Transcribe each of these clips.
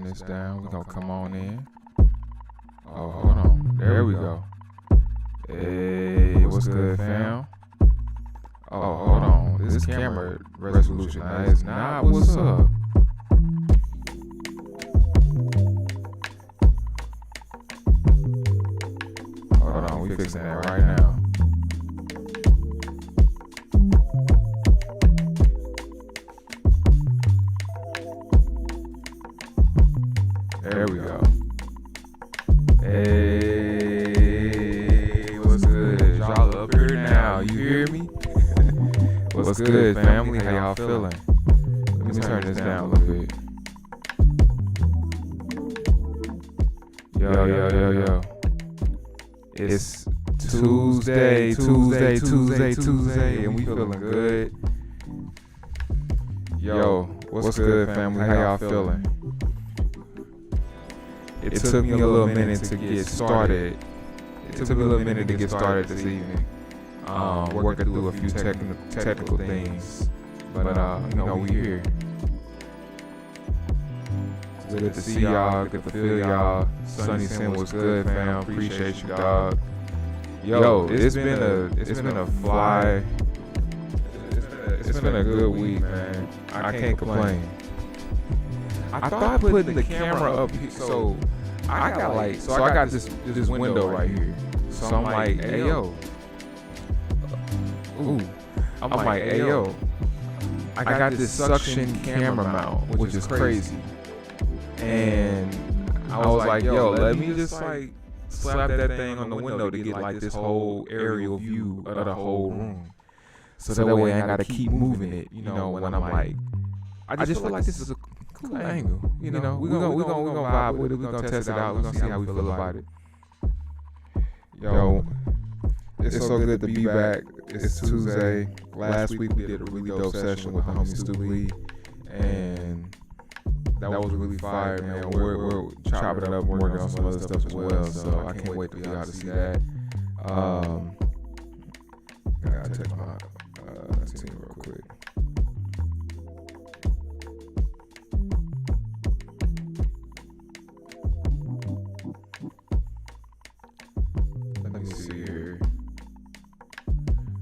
turn this down. We're gonna come on in. Oh, hold on. There we go. Hey, what's good, fam? Oh, hold on. This camera resolution is not what's up. Hold on, we fixing that right now. There we go. Hey, what's good? Y'all up here now, you hear me? What's good, family? How y'all feeling? Let me turn this down a little bit. Yo. It's Tuesday, and we feeling good. Yo, what's good, family? How y'all feeling? It took me a little minute to get started. This evening. Working through a few technical things, but we here. It's good to see y'all. Good to feel y'all. Sunny Sin was good, fam. Appreciate you, dog. Yo, it's been a good week, man. I can't complain. I thought putting the camera up here, so I got this window right here. So I'm like, hey yo. I'm like, hey yo. I got this suction camera mount, which is crazy. And I was like, yo, let me just like slap that thing on the window to get like this whole aerial view of the whole room. So that way I ain't gotta keep moving it, when I'm like, I just feel like this is a cool angle. We're gonna vibe with it. We're gonna test it out. We're gonna see how we feel about it. Yo, it's so good to be back. It's Tuesday. Last week we did a really dope session with the homie Stu Lee, and that was really fire, man. We're chopping it up and working on some other stuff as well, so I can't wait for y'all to see that. Gotta check my team real quick. Let me see here.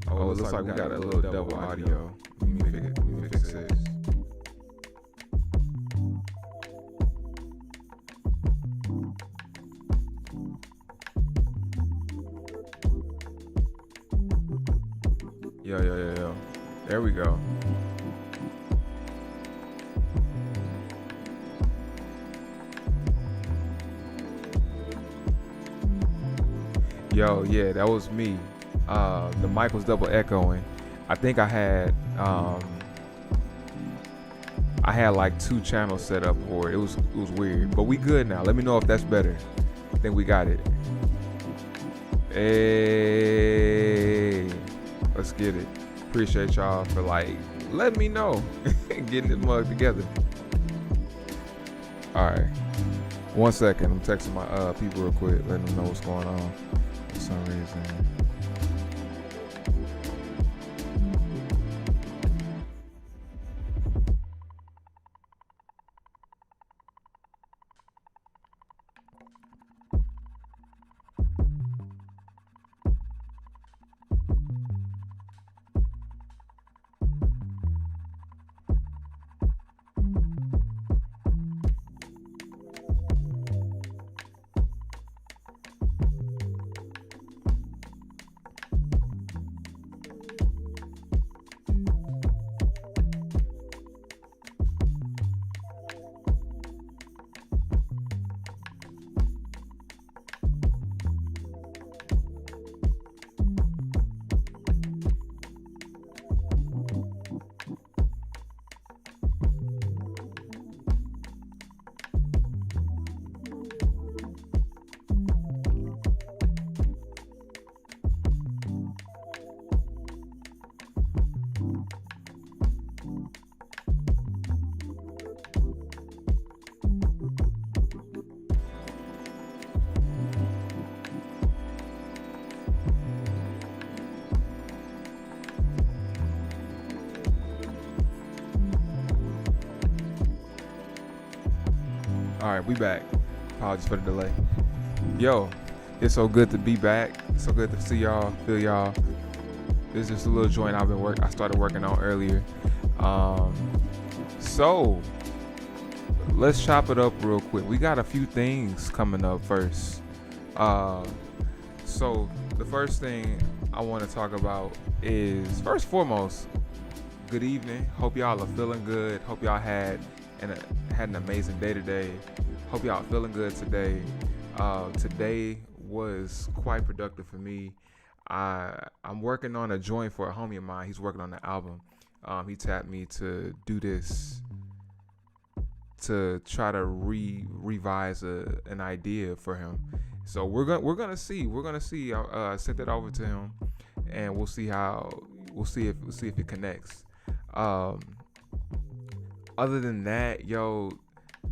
Oh, it looks like we got a little double audio. Let me fix this. Yo. There we go. Yo, yeah, that was me. The mic was double echoing. I think I had like 2 channels set up for it. It was weird, but we good now. Let me know if that's better. I think we got it. Hey, let's get it. Appreciate y'all for letting me know getting this mug together. All right, 1 second. I'm texting my people real quick, letting them know what's going on. For some reason. right, we back. Apologies for the delay. Yo, it's so good to be back. So good to see y'all, feel y'all. This is just a little joint I started working on earlier. So let's chop it up real quick. We got a few things coming up first. So the first thing I want to talk about is, first and foremost, good evening. Hope y'all are feeling good. Hope y'all had an amazing day today. Hope y'all feeling good today. Today was quite productive for me. I'm working on a joint for a homie of mine. He's working on the album. He tapped me to do this, to try to revise an idea for him. So we're gonna see. I sent that over to him, and we'll see if it connects. Other than that, yo,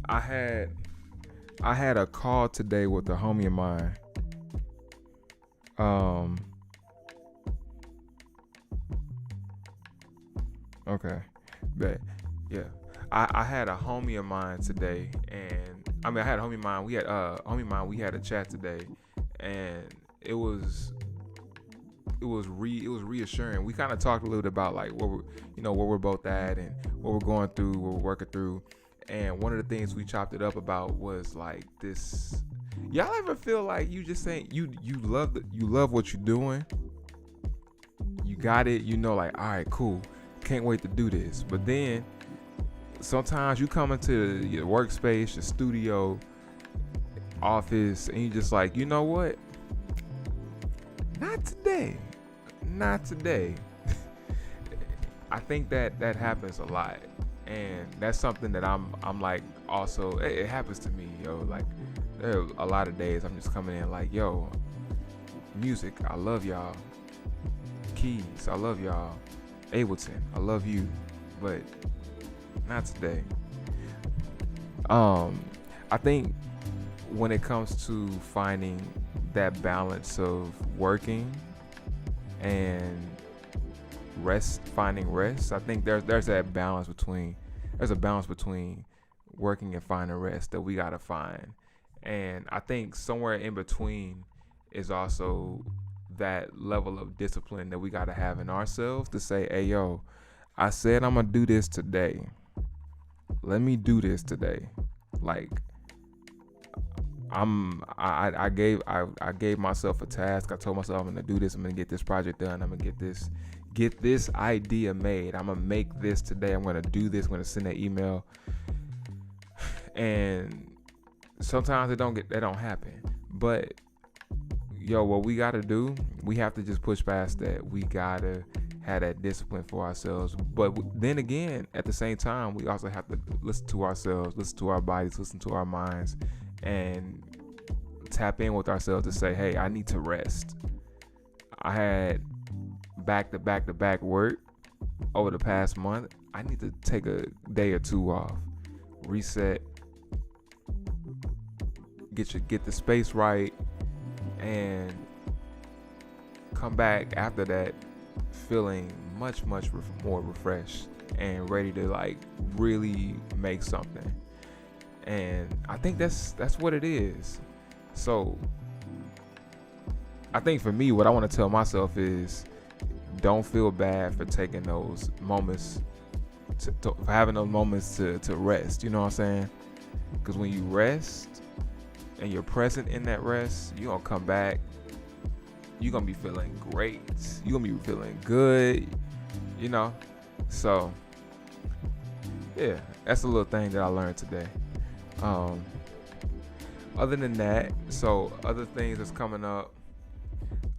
I had a call today with a homie of mine. Okay, but yeah, I had a homie of mine today, and I had a homie of mine. We had a chat today, and it was reassuring. We kind of talked a little bit about like where we're both at and what we're going through, what we're working through. And one of the things we chopped it up about was like this. Y'all ever feel like you just saying you love what you're doing? You got it, like, all right, cool. Can't wait to do this. But then sometimes you come into your workspace, your studio, office, and you just like, you know what? Not today. I think that happens a lot. And that's something that I'm like, also, it happens to me, yo. Like, there are a lot of days I'm just coming in like, yo, music, I love y'all. Keys, I love y'all. Ableton, I love you. But not today. I think when it comes to finding that balance of working and finding rest, I think there's a balance between working and finding rest that we gotta find. And I think somewhere in between is also that level of discipline that we gotta have in ourselves to say, hey yo, I said I'm gonna do this today. Let me do this today. Like, I gave myself a task. I told myself I'm gonna do this. I'm gonna get this project done. I'm gonna get this idea made. I'm gonna make this today. I'm gonna do this. I'm gonna send that email. And sometimes they don't happen. But yo, what we gotta do, we have to just push past that. We gotta have that discipline for ourselves. But then again, at the same time, we also have to listen to ourselves, listen to our bodies, listen to our minds, and tap in with ourselves to say, hey, I need to rest. I had back-to-back work over the past month. I need to take a day or two off, reset, get the space right, and come back after that feeling much more refreshed and ready to like really make something. And I think that's what it is. So I think for me, what I want to tell myself is, don't feel bad for taking those moments, for having those moments to rest. You know what I'm saying? Because when you rest and you're present in that rest, you're going to come back. You're going to be feeling great. You're going to be feeling good, So, yeah, that's a little thing that I learned today. Other than that, so other things that's coming up,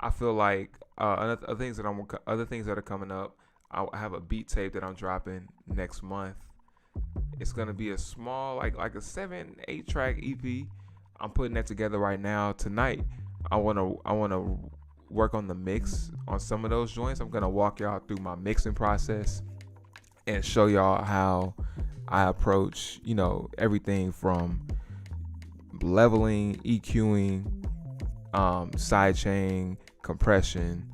I feel like other things that are coming up. I have a beat tape that I'm dropping next month. It's gonna be a small, like a 7-8 track EP. I'm putting that together right now. Tonight, I wanna work on the mix on some of those joints. I'm gonna walk y'all through my mixing process and show y'all how I approach, everything from leveling, EQing, sidechain, compression,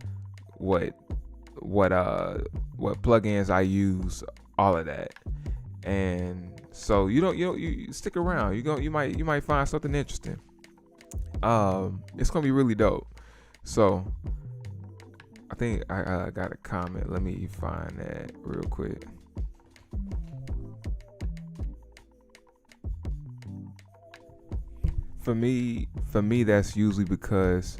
what plugins I use, all of that. And So you stick around. You might find something interesting. It's gonna be really dope. So I think I got a comment. Let me find that real quick. For me, that's usually because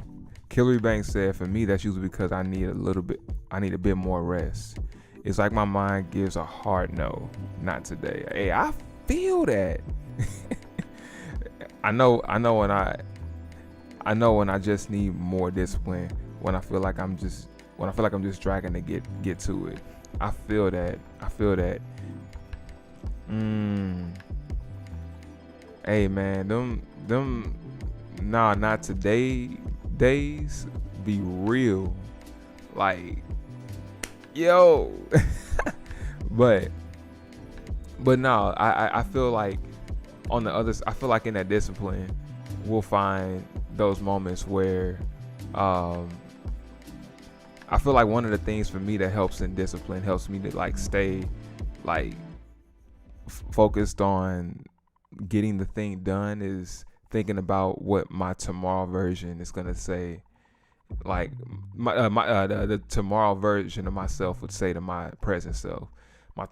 Hillary Banks said, for me, that's usually because I need a bit more rest. It's like my mind gives a hard no, not today. Hey, I feel that. I know when I just need more discipline, when I feel like I'm just dragging to get to it. I feel that. Hey man, them nah, not today days be real. Like, yo. but no, I feel like on the other, I feel like in that discipline we'll find those moments where I feel like one of the things for me that helps in discipline, helps me to like stay like focused on getting the thing done, is thinking about what my tomorrow version is gonna say. Like the tomorrow version of myself would say to my present self. I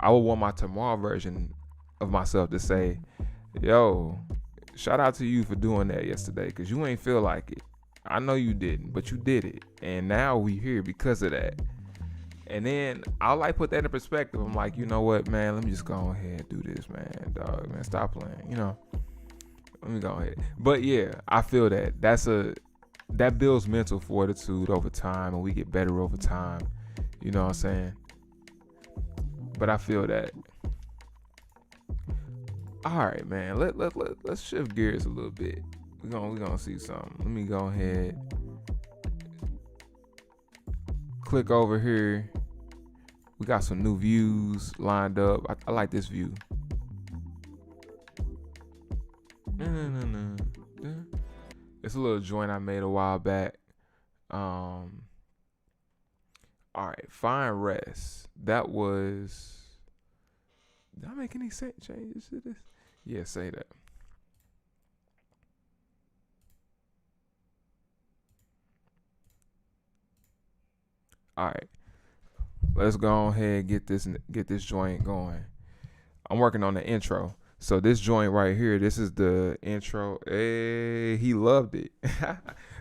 would want my tomorrow version of myself to say, yo, shout out to you for doing that yesterday, because you ain't feel like it. I know you didn't, but you did it, and now we here because of that. And then I'll like put that in perspective. I'm like, you know what, man, let me just go ahead and do this, man. Dog, man, stop playing, let me go ahead. But yeah, I feel that builds mental fortitude over time, and we get better over time. You know what I'm saying? But I feel that. All right, man. Let's shift gears a little bit. We're gonna see something. Let me go ahead. Click over here. We got some new views lined up. I like this view. It's a little joint I made a while back. All right, find rest. That was. Did I make any changes to this? Yeah, say that. All right, let's go ahead and get this joint going. I'm working on the intro. So this joint right here, this is the intro. Hey, he loved it.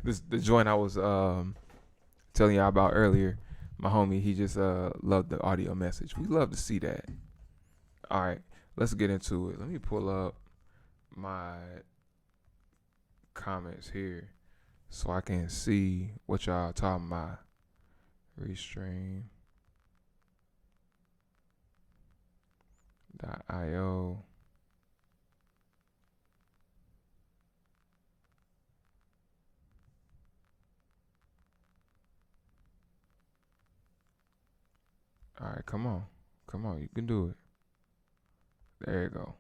This the joint I was telling y'all about earlier. My homie, he just loved the audio message. We love to see that. All right, let's get into it. Let me pull up my comments here so I can see what y'all talking about. Restream. .io. All right, come on, you can do it. There you go.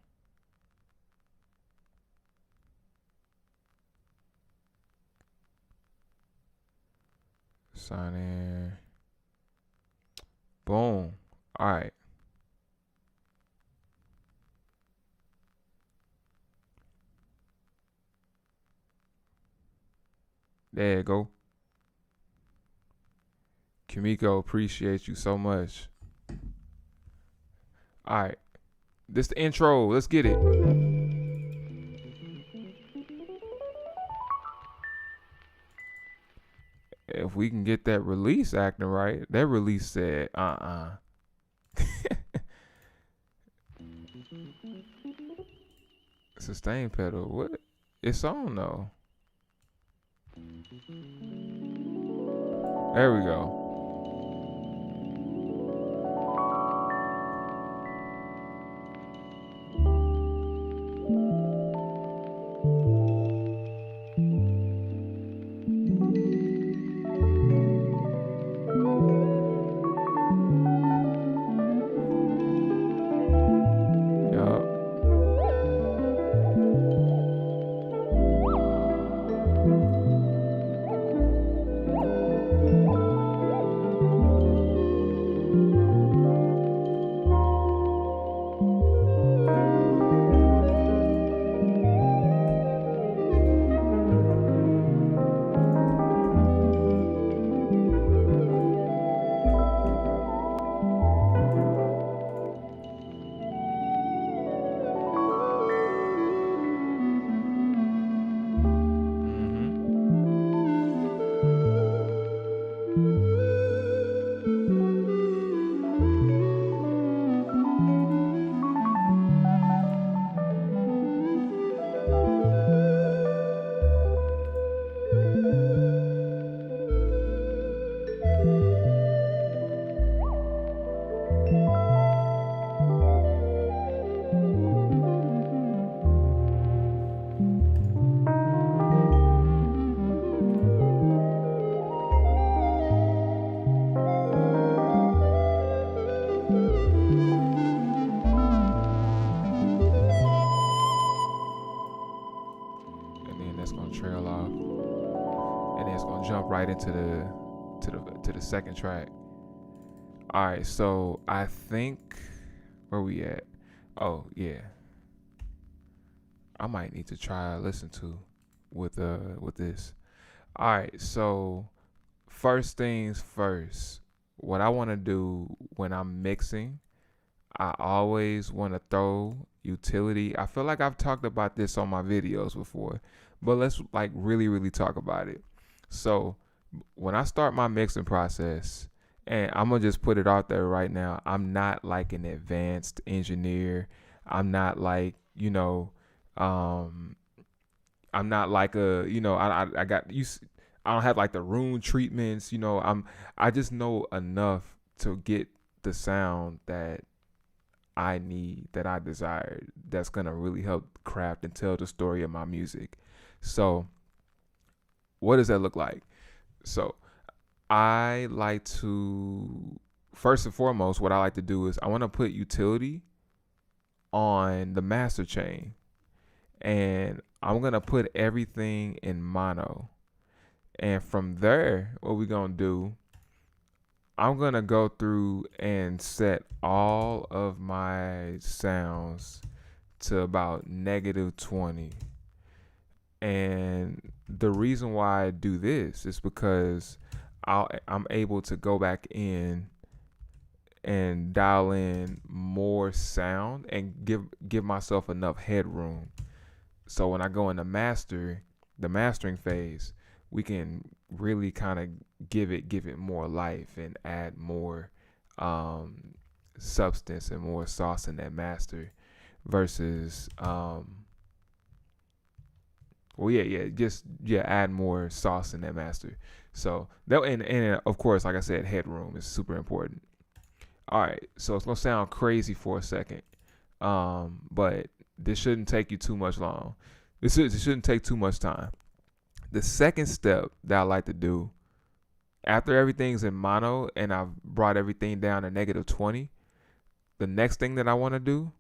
Sign in. Boom. All right. There you go. Kimiko, appreciate you so much. All right. This the intro. Let's get it. If we can get that release acting right. That release said, Sustain pedal. What? It's on though. There we go. right into the second track. All right, so I think where we at? Oh yeah, I might need to try listen to with this. All right, so first things first. What I want to do when I'm mixing, I always want to throw utility. I feel like I've talked about this on my videos before, but let's like really talk about it. So when I start my mixing process, and I'm gonna just put it out there right now, I'm not like an advanced engineer. I'm not like, um, I'm not like I got you. I don't have like the room treatments. I just know enough to get the sound that I need, that I desire, that's gonna really help craft and tell the story of my music. So, what does that look like? So, I like to first and foremost, what I like to do is I want to put utility on the master chain, and I'm gonna put everything in mono. And from there, what we're gonna do, I'm gonna go through and set all of my sounds to about -20. And the reason why I do this is because I'm able to go back in and dial in more sound and give myself enough headroom. So when I go into the mastering phase, we can really kind of give it more life and add more substance and more sauce in that master versus add more sauce in that master. So that and of course, like I said, headroom is super important. All right, so it's gonna sound crazy for a second, but this shouldn't take you too much long. This shouldn't take too much time. The second step that I like to do after everything's in mono and I've brought everything down to -20, the next thing that I want to do,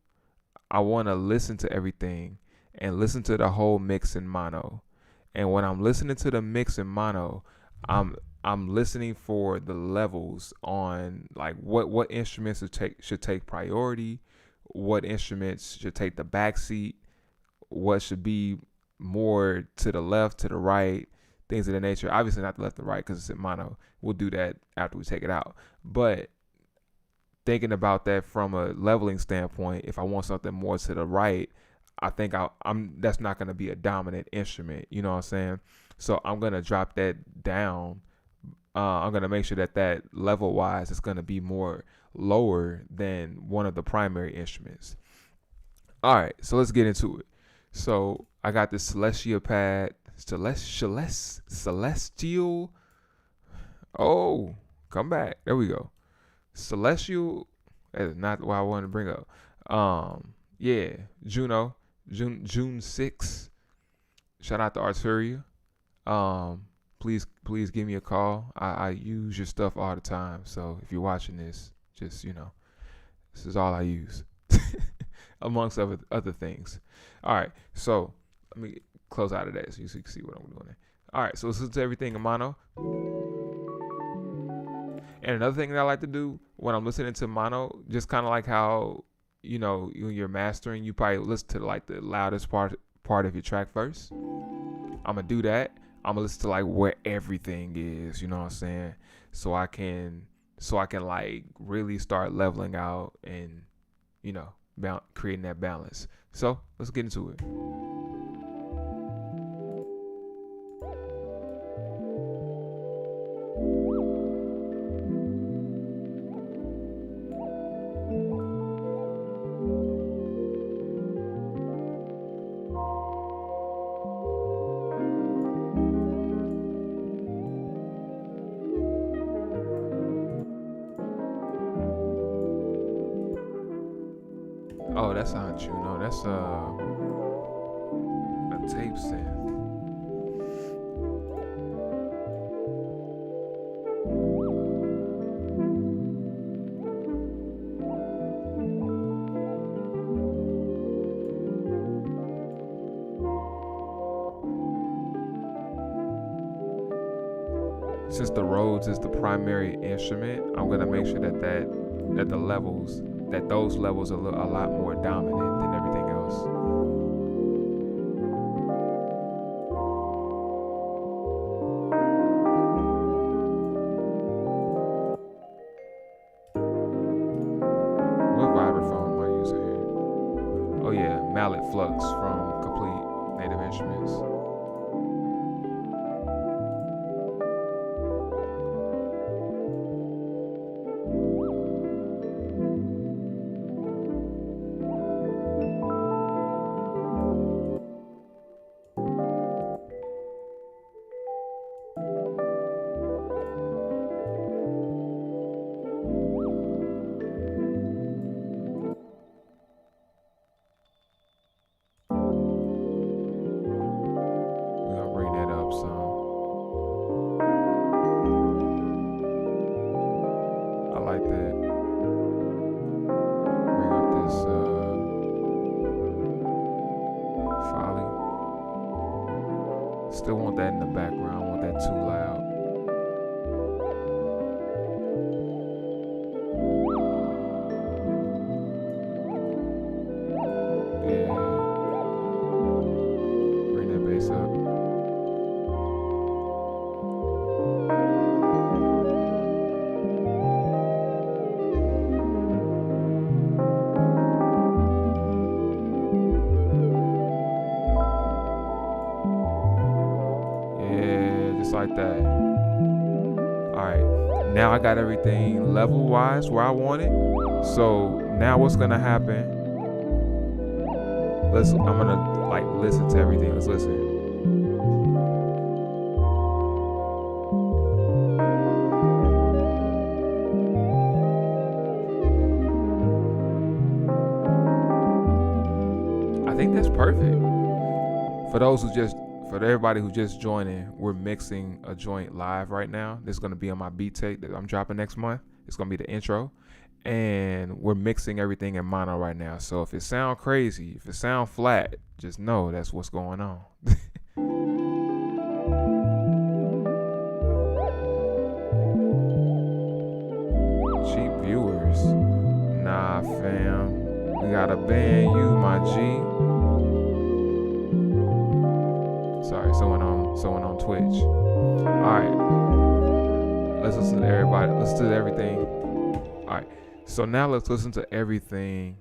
I want to listen to everything and listen to the whole mix in mono. And when I'm listening to the mix in mono, I'm listening for the levels on like what instruments should take priority, what instruments should take the back seat, what should be more to the left, to the right, things of that nature. Obviously not the left and right because it's in mono. We'll do that after we take it out. But thinking about that from a leveling standpoint, if I want something more to the right, I think that's not going to be a dominant instrument. You know what I'm saying? So I'm going to drop that down. I'm going to make sure that level wise is going to be more lower than one of the primary instruments. All right, so let's get into it. So I got this Celestial pad, Celestial. Oh, come back. There we go. Celestial. That is not what I wanted to bring up. Yeah, June 6th. Shout out to Arturia. Please give me a call. I use your stuff all the time. So if you're watching this, just this is all I use. Amongst other things. All right, so let me close out of that so you can see what I'm doing. All right, so let's listen to everything in mono. And another thing that I like to do when I'm listening to mono, just kind of like how when you're mastering, you probably listen to like the loudest part of your track first. I'm gonna do that. I'm gonna listen to like where everything is. You know what I'm saying? So I can like really start leveling out and creating that balance. So let's get into it. Oh, that's not Juno. That's a tape synth. notes is the primary instrument, I'm gonna make sure that those levels are a lot more dominant than everything else. What vibraphone am I using here? Oh yeah, Mallet Flux from Complete Native Instruments. Still want that in the background. I don't want that too loud. Yeah. Bring that bass up. Like that. Alright, now I got everything level wise where I want it. So now what's gonna happen? I'm gonna like listen to everything. Let's listen. I think that's perfect. For everybody who's just joining, we're mixing a joint live right now. This is going to be on my beat tape that I'm dropping next month. It's going to be the intro. And we're mixing everything in mono right now. So if it sound crazy, if it sound flat, just know that's what's going on. Cheap viewers. Nah, fam. We got to ban you, my G. Sorry, someone on Twitch. Alright. Let's listen to everybody. Let's do everything. Alright. So now let's listen to everything.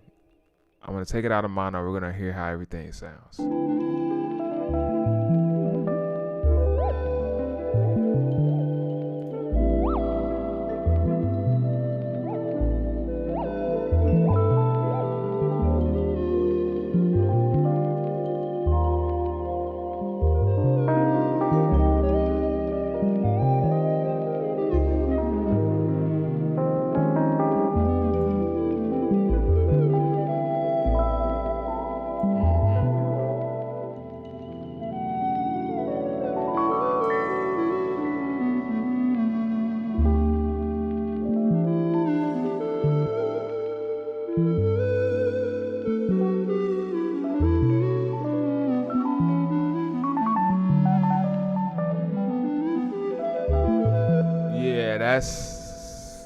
I'm gonna take it out of mono. We're gonna hear how everything sounds.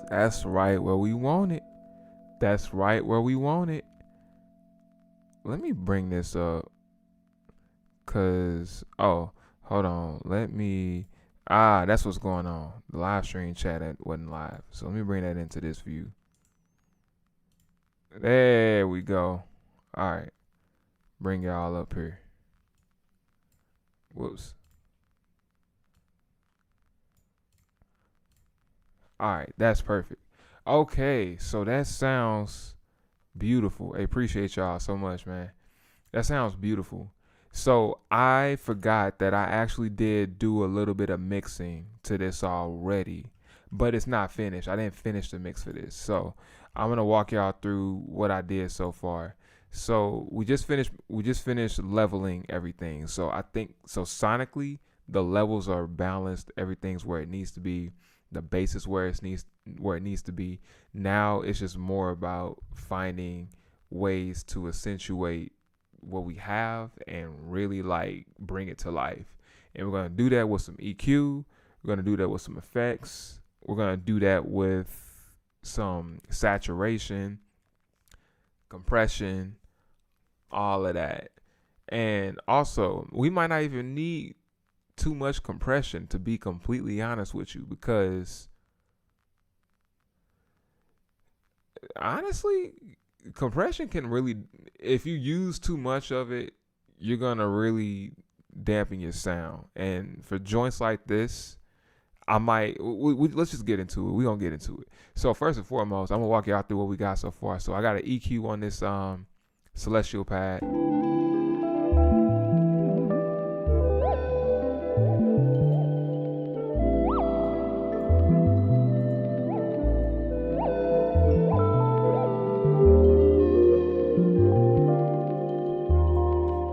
That's right where we want it. That's right where we want it. Let me bring this up. Hold on. That's what's going on. The live stream chat wasn't live. So let me bring that into this view. There we go. All right. Bring y'all up here. Whoops. All right, that's perfect. Okay, so that sounds beautiful. I appreciate y'all so much, man. That sounds beautiful. So I forgot that I actually did do a little bit of mixing to this already, but it's not finished. I didn't finish the mix for this. So I'm gonna walk y'all through what I did so far. So we just finished leveling everything. So I think sonically the levels are balanced. Everything's where it needs to be. The bass is where it needs to be. Now it's just more about finding ways to accentuate what we have and really like bring it to life. And we're gonna do that with some EQ. We're gonna do that with some effects. we're gonna do that with some saturation, compression, all of that. And also, we might not even need too much compression, to be completely honest with you, because honestly, compression can really, if you use too much of it, you're gonna really dampen your sound. And for joints like this, I might let's just get into it. We're gonna get into it. So first and foremost, I'm gonna walk y'all through what we got so far. So I got an EQ on this celestial pad.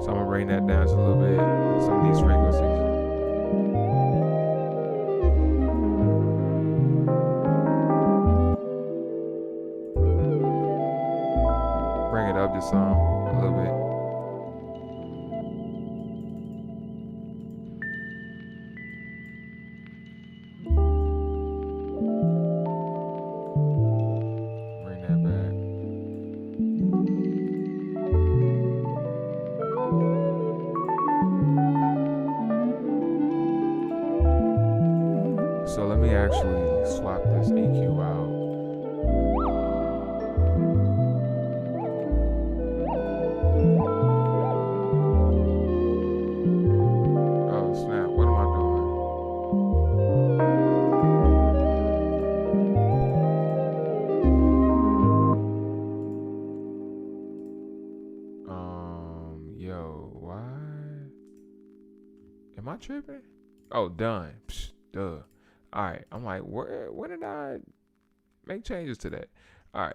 So I'm gonna bring that down just a little bit, some of these frequencies. Bring it up just some, a little bit. Bring that back. So let me actually swap this EQ out. Oh snap, what am I doing? Yo, why? Am I tripping? Oh, done. Psh, duh. All right, I'm like, when did I make changes to that? All right.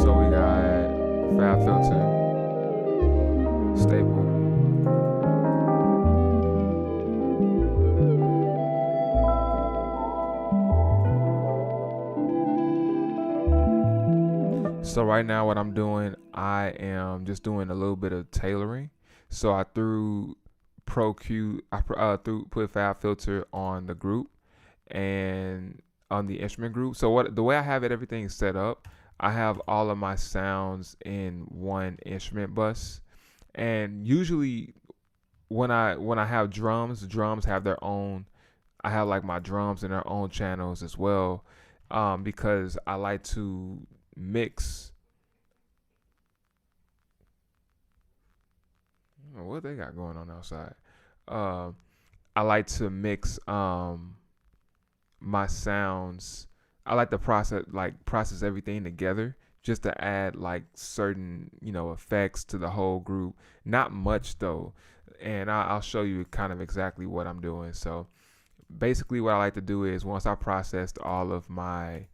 So we got fab filter, staple. So right now what I'm doing, I am just doing a little bit of tailoring. So I threw Pro Q, put Fab Filter on the group and on the instrument group. So the way I have everything set up, I have all of my sounds in one instrument bus. And usually when I have drums have their own. I have like my drums in their own channels as well, because I like to mix. I don't know what they got going on outside. I like to mix my sounds. I like to process everything together just to add like certain effects to the whole group. Not much though, and I'll show you kind of exactly what I'm doing. So basically, what I like to do is once I processed all of my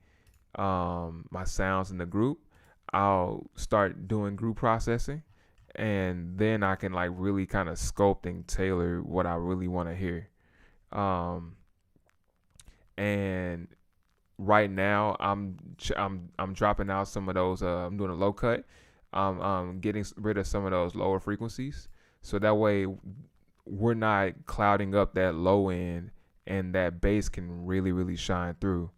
my sounds in the group, I'll start doing group processing, and then I can like really kind of sculpt and tailor what I really want to hear. And right now I'm dropping out some of those. I'm doing a low cut. I'm getting rid of some of those lower frequencies, so that way we're not clouding up that low end, and that bass can really shine through.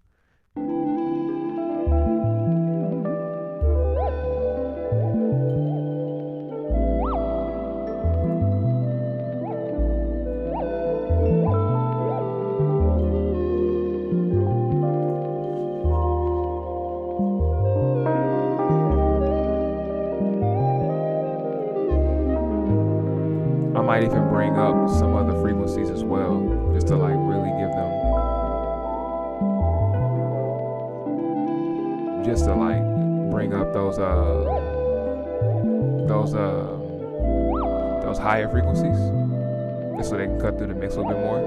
I might even bring up some other frequencies as well, just to like really give them, just to like bring up those higher frequencies, just so they can cut through the mix a little bit more.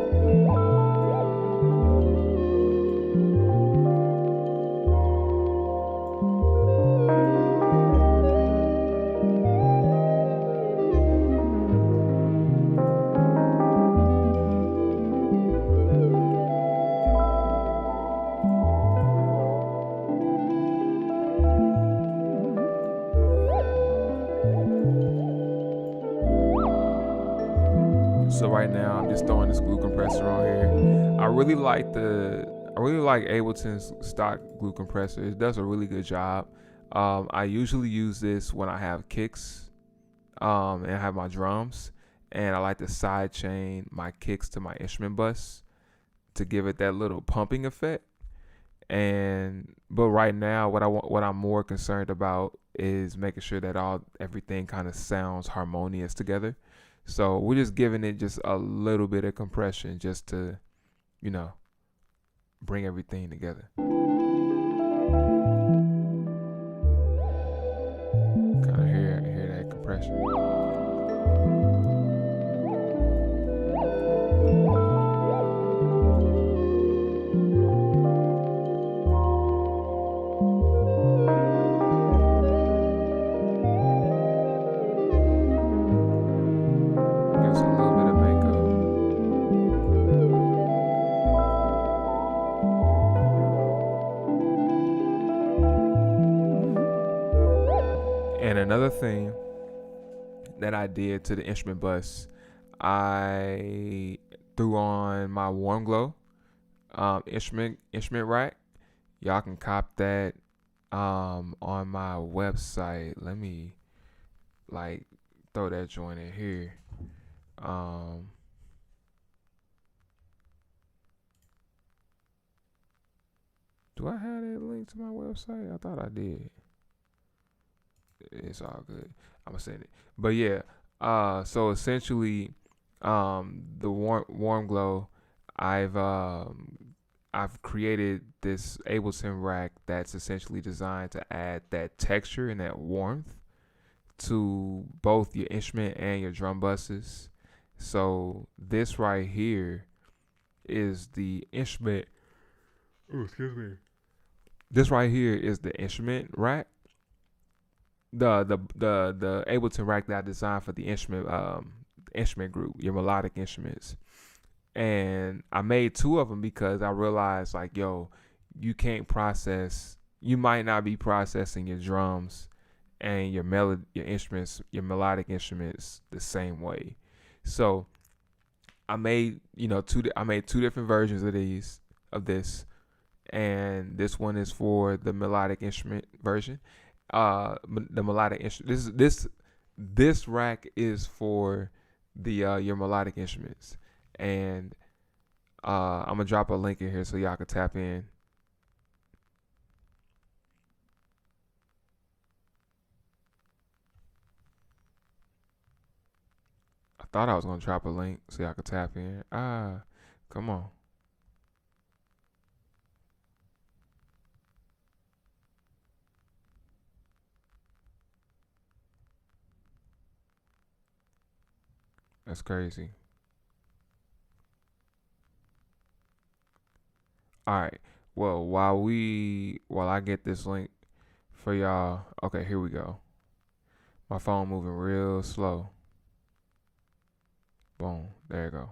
right now, I'm just throwing this glue compressor on here. I really like Ableton's stock glue compressor. It does a really good job. I usually use this when I have kicks, and I have my drums, and I like to side chain my kicks to my instrument bus to give it that little pumping effect. But right now, what I'm more concerned about is making sure that everything kind of sounds harmonious together. So we're just giving it just a little bit of compression just to, you know, bring everything together. Kind of hear that compression. Gives a little bit of makeup. And another thing that I did to the instrument bus, I threw on my Warm Glow instrument rack. Y'all can cop that on my website. Let me like throw that joint in here. Do I have that link to my website? I thought I did. It's all good. I'm gonna send it. But yeah, so essentially, the warm glow, I've created this Ableton rack that's essentially designed to add that texture and that warmth to both your instrument and your drum buses. So this right here is the instrument. Oh, excuse me. This right here is the instrument rack. The Ableton rack that I designed for the instrument group, your melodic instruments. And I made two of them because I realized like, yo, you might not be processing your drums and your instruments, your melodic instruments the same way. So I made, two different versions of this, and this one is for the melodic instrument version. The melodic instrument. This rack is for the your melodic instruments, and I'm gonna drop a link in here so y'all can tap in. I thought I was gonna drop a link so y'all could tap in. Come on. That's crazy. All right. Well, while I get this link for y'all. Okay, here we go. My phone moving real slow. Boom. There you go.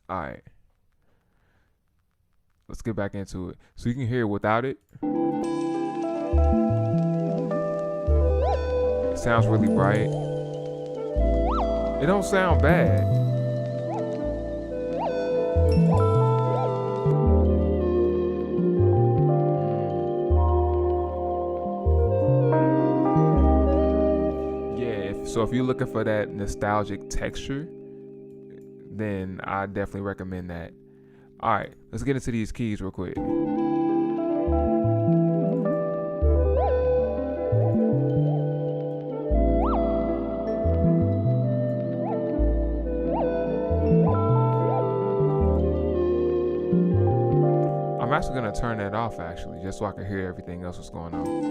All right. Let's get back into it. So you can hear it without it. It sounds really bright. It don't sound bad. So if you're looking for that nostalgic texture, then I definitely recommend that. All right, let's get into these keys real quick. I'm actually gonna turn that off actually, just so I can hear everything else that's going on.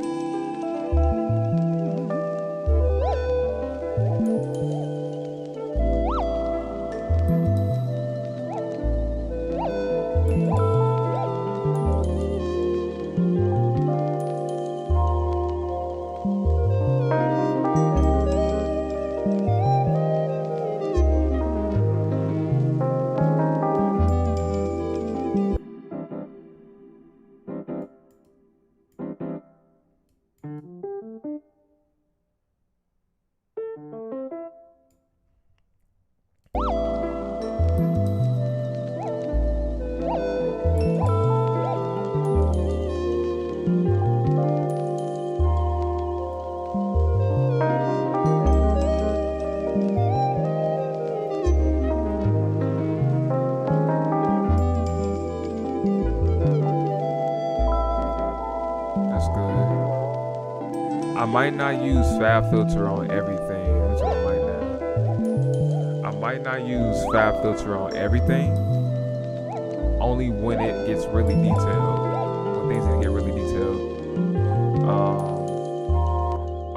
I might not use Fab Filter on everything. Let me tell you right now. I might not use Fab Filter on everything. Only when it gets really detailed. When things get really detailed.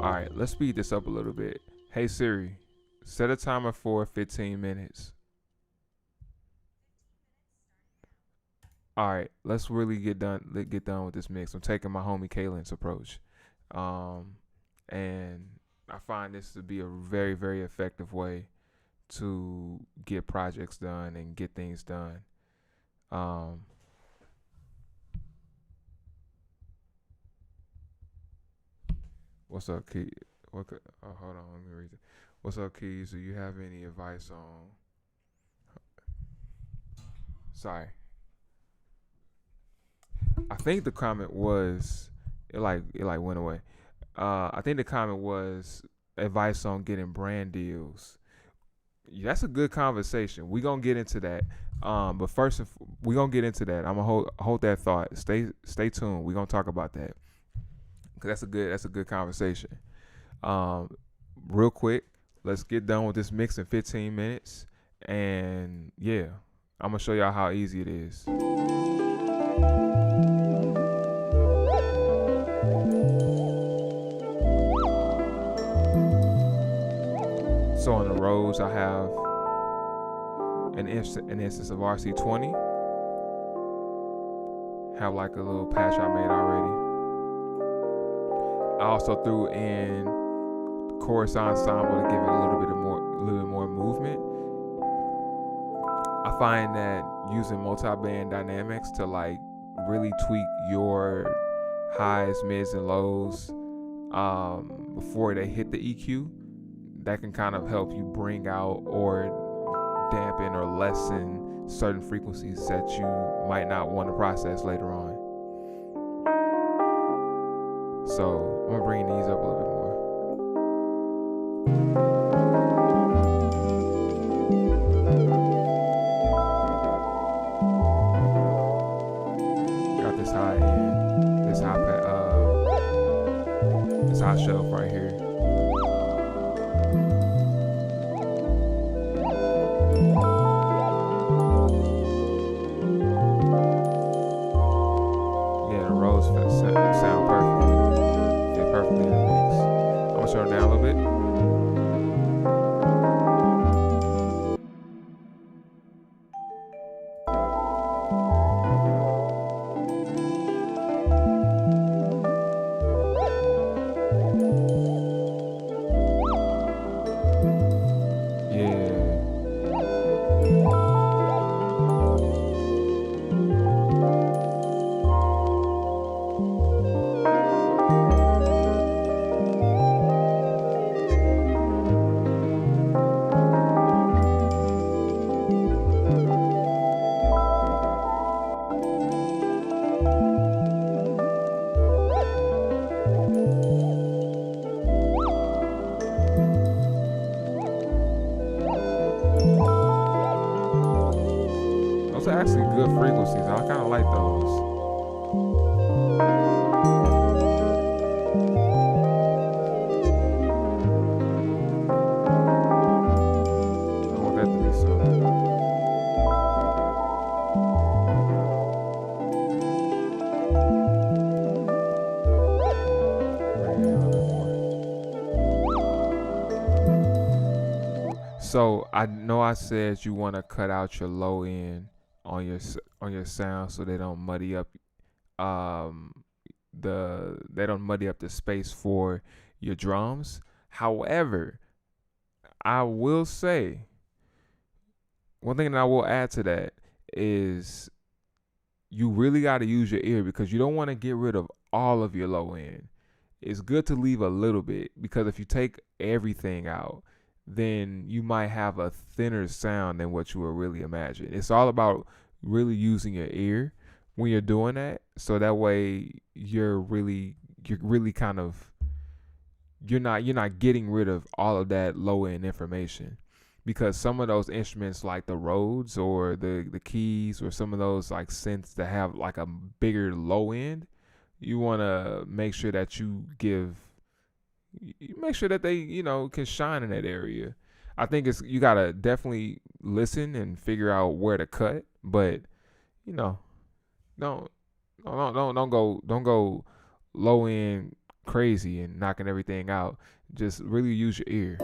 Alright, let's speed this up a little bit. Hey Siri, set a timer for 15 minutes. Alright, let's really get done with this mix. I'm taking my homie Kaylin's approach. And I find this to be a very, very effective way to get projects done and get things done. What's up, Key? Hold on, let me read it. What's up, Keys? Do you have any advice on? Sorry, I think the comment was it went away. I think the comment was advice on getting brand deals. That's a good conversation. We gonna get into that. But first, we gonna get into that. I'm gonna hold that thought. Stay tuned. We gonna talk about that because that's a good conversation. Real quick, let's get done with this mix in 15 minutes, and yeah, I'm gonna show y'all how easy it is. So on the Rhodes, I have an instance of RC20. Have like a little patch I made already. I also threw in chorus ensemble to give it a little bit more movement. I find that using multi-band dynamics to like really tweak your highs, mids, and lows before they hit the EQ, that can kind of help you bring out or dampen or lessen certain frequencies that you might not want to process later on. So I'm gonna bring these up a little bit more. Got this high end, this high shelf right here. Sound perfect. Fit perfectly in the mix. I'm gonna turn it down a little bit. Those are actually good frequencies. I kind of like those. I want that to be so. Bring it in a little bit more. So I know I said you want to cut out your low end on your sound so they don't muddy up the space for your drums. However, I will say one thing that I will add to that is you really got to use your ear because you don't want to get rid of all of your low end. It's good to leave a little bit because if you take everything out, then you might have a thinner sound than what you were really imagining. It's all about really using your ear when you're doing that, so that way you're not getting rid of all of that low end information, because some of those instruments like the Rhodes or the keys or some of those like synths that have like a bigger low end, you want to make sure that you give you make sure that they, can shine in that area. I think you gotta definitely listen and figure out where to cut, but you know, don't don't go low end crazy and knocking everything out. Just really use your ear.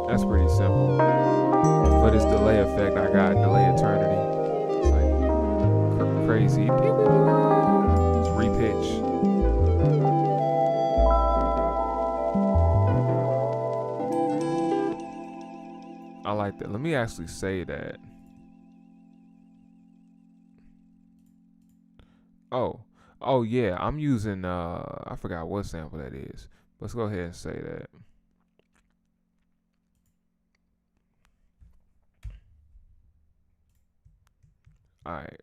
That's pretty simple. For this delay effect, I got delay eternity. It's like crazy. It's repitch. I like that. Let me actually say that. Oh yeah, I'm using I forgot what sample that is. Let's go ahead and say that. All right.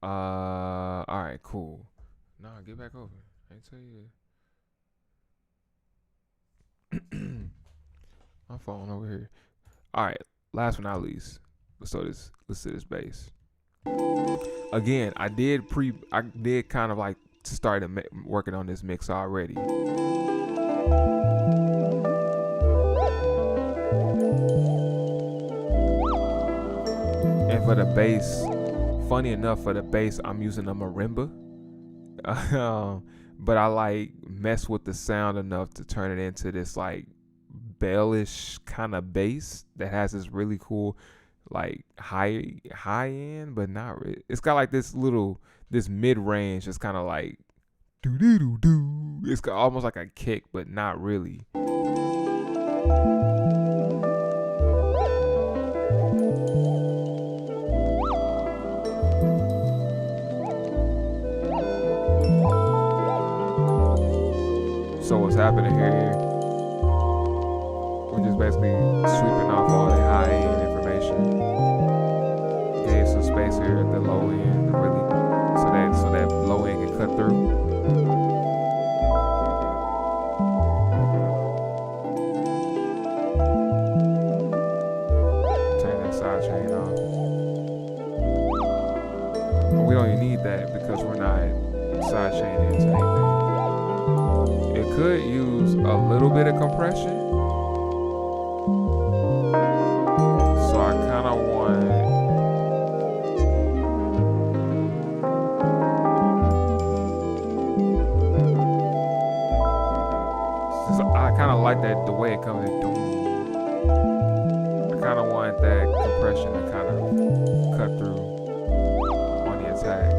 All right, cool. Nah, get back over. I tell you. My phone over here. All right, last but not least, let's do this bass. Again, I did kind of like start working on this mix already. And for the bass, funny enough, for the bass, I'm using a marimba. But I like mess with the sound enough to turn it into this like bellish kind of bass that has this really cool like high end, but not really. It's got like this mid range. It's kind of like do do do do. It's got almost like a kick, but not really. So what's happening here? We're just basically sweeping off all the high end information. Gave some space here at the low end, really, so that low end can cut through. Turn that side chain off. But we don't even need that because we're not side chaining into anything. It could use a little bit of compression. So I kind of want I kind of like that the way it comes in. I kind of want that compression to kind of cut through on the attack.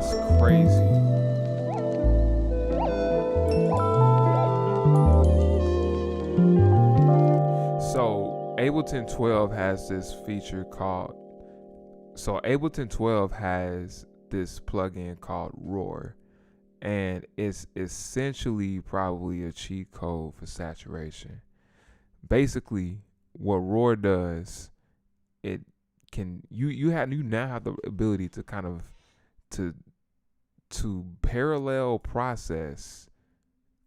That's crazy. So Ableton 12 has this feature called. So Ableton 12 has this plugin called Roar, and it's essentially probably a cheat code for saturation. Basically, what Roar does, it can you now have the ability to kind of to parallel process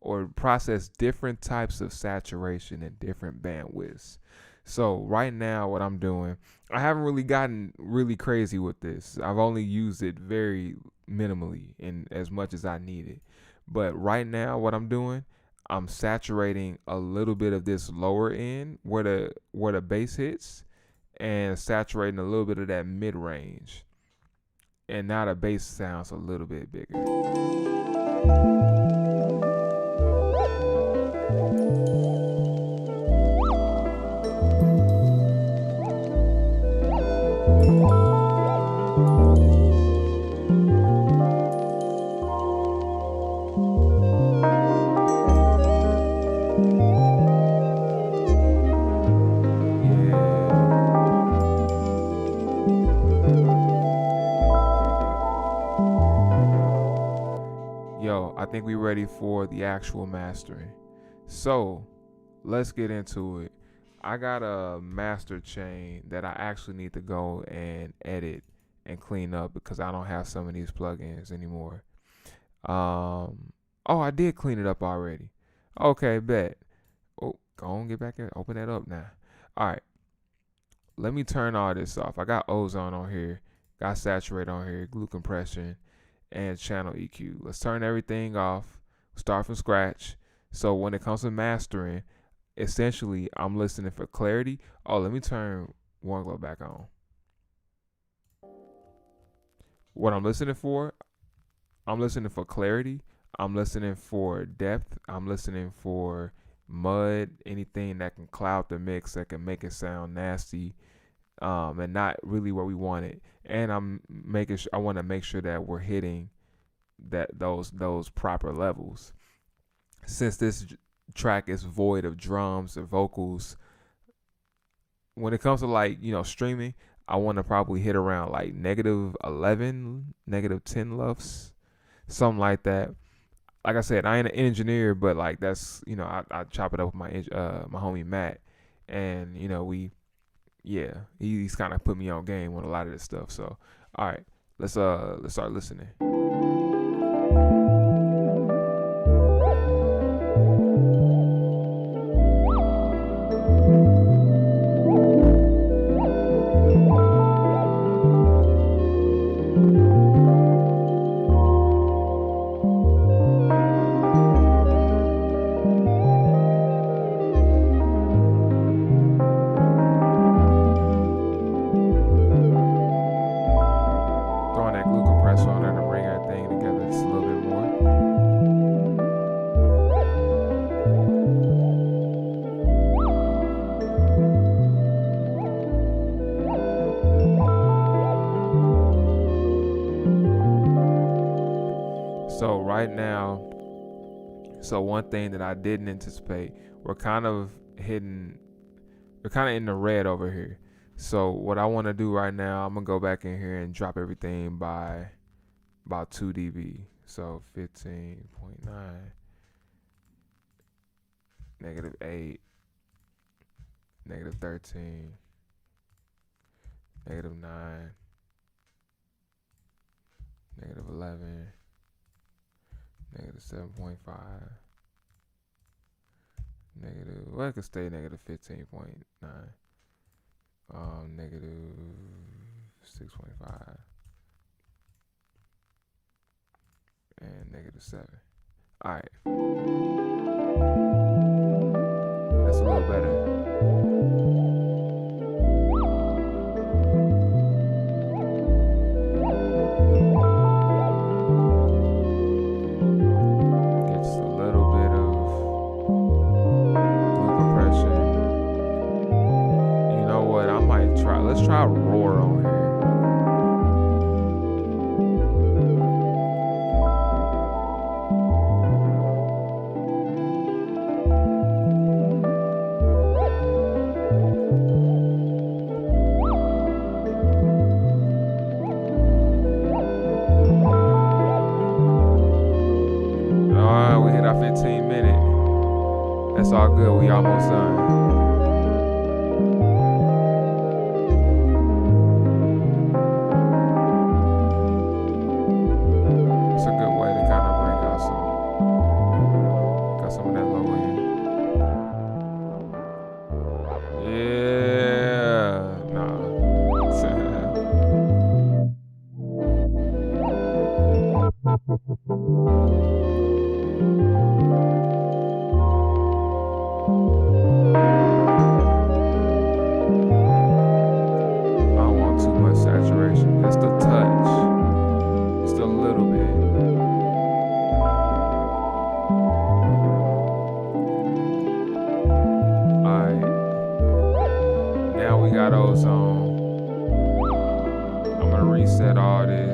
or process different types of saturation and different bandwidths. So right now what I'm doing, I haven't really gotten really crazy with this. I've only used it very minimally and as much as I need it. But right now what I'm doing, I'm saturating a little bit of this lower end where the bass hits, and saturating a little bit of that mid range. And now the bass sounds a little bit bigger. I think we're ready for the actual mastering. So let's get into it. I got a master chain that I actually need to go and edit and clean up because I don't have some of these plugins anymore. Oh, I did clean it up already. Okay, bet. Oh, go on, get back in. Open that up now. All right. Let me turn all this off. I got ozone on here, got saturate on here, glue compression, and channel EQ. Let's turn everything off, start from scratch. So when it comes to mastering, essentially I'm listening for clarity. Oh, let me turn one glow back on. What I'm listening for clarity, I'm listening for depth, I'm listening for mud, anything that can cloud the mix, that can make it sound nasty, and not really where we want it. And I want to make sure that we're hitting those proper levels. Since this track is void of drums or vocals, when it comes to streaming, I want to probably hit around like -11, -10 LUFS, something like that. Like I said, I ain't an engineer, but like that's I chop it up with my homie Matt, and he's kind of put me on game on a lot of this stuff. So all right, let's start listening. So right now, one thing that I didn't anticipate, we're kind of in the red over here. So what I want to do right now, I'm gonna go back in here and drop everything by about 2 dB. So 15.9, -8, -13, -9, -11. -7.5, well, I could stay -15.9, -6.5, and -7. All right, that's a little better. Let's try Roar on here. all good. We almost done. It's a good way to kind of bring out some of that low end. Yeah, nah. I don't want too much saturation, just a touch, just a little bit. Alright, now we got ozone. I'm gonna reset all this.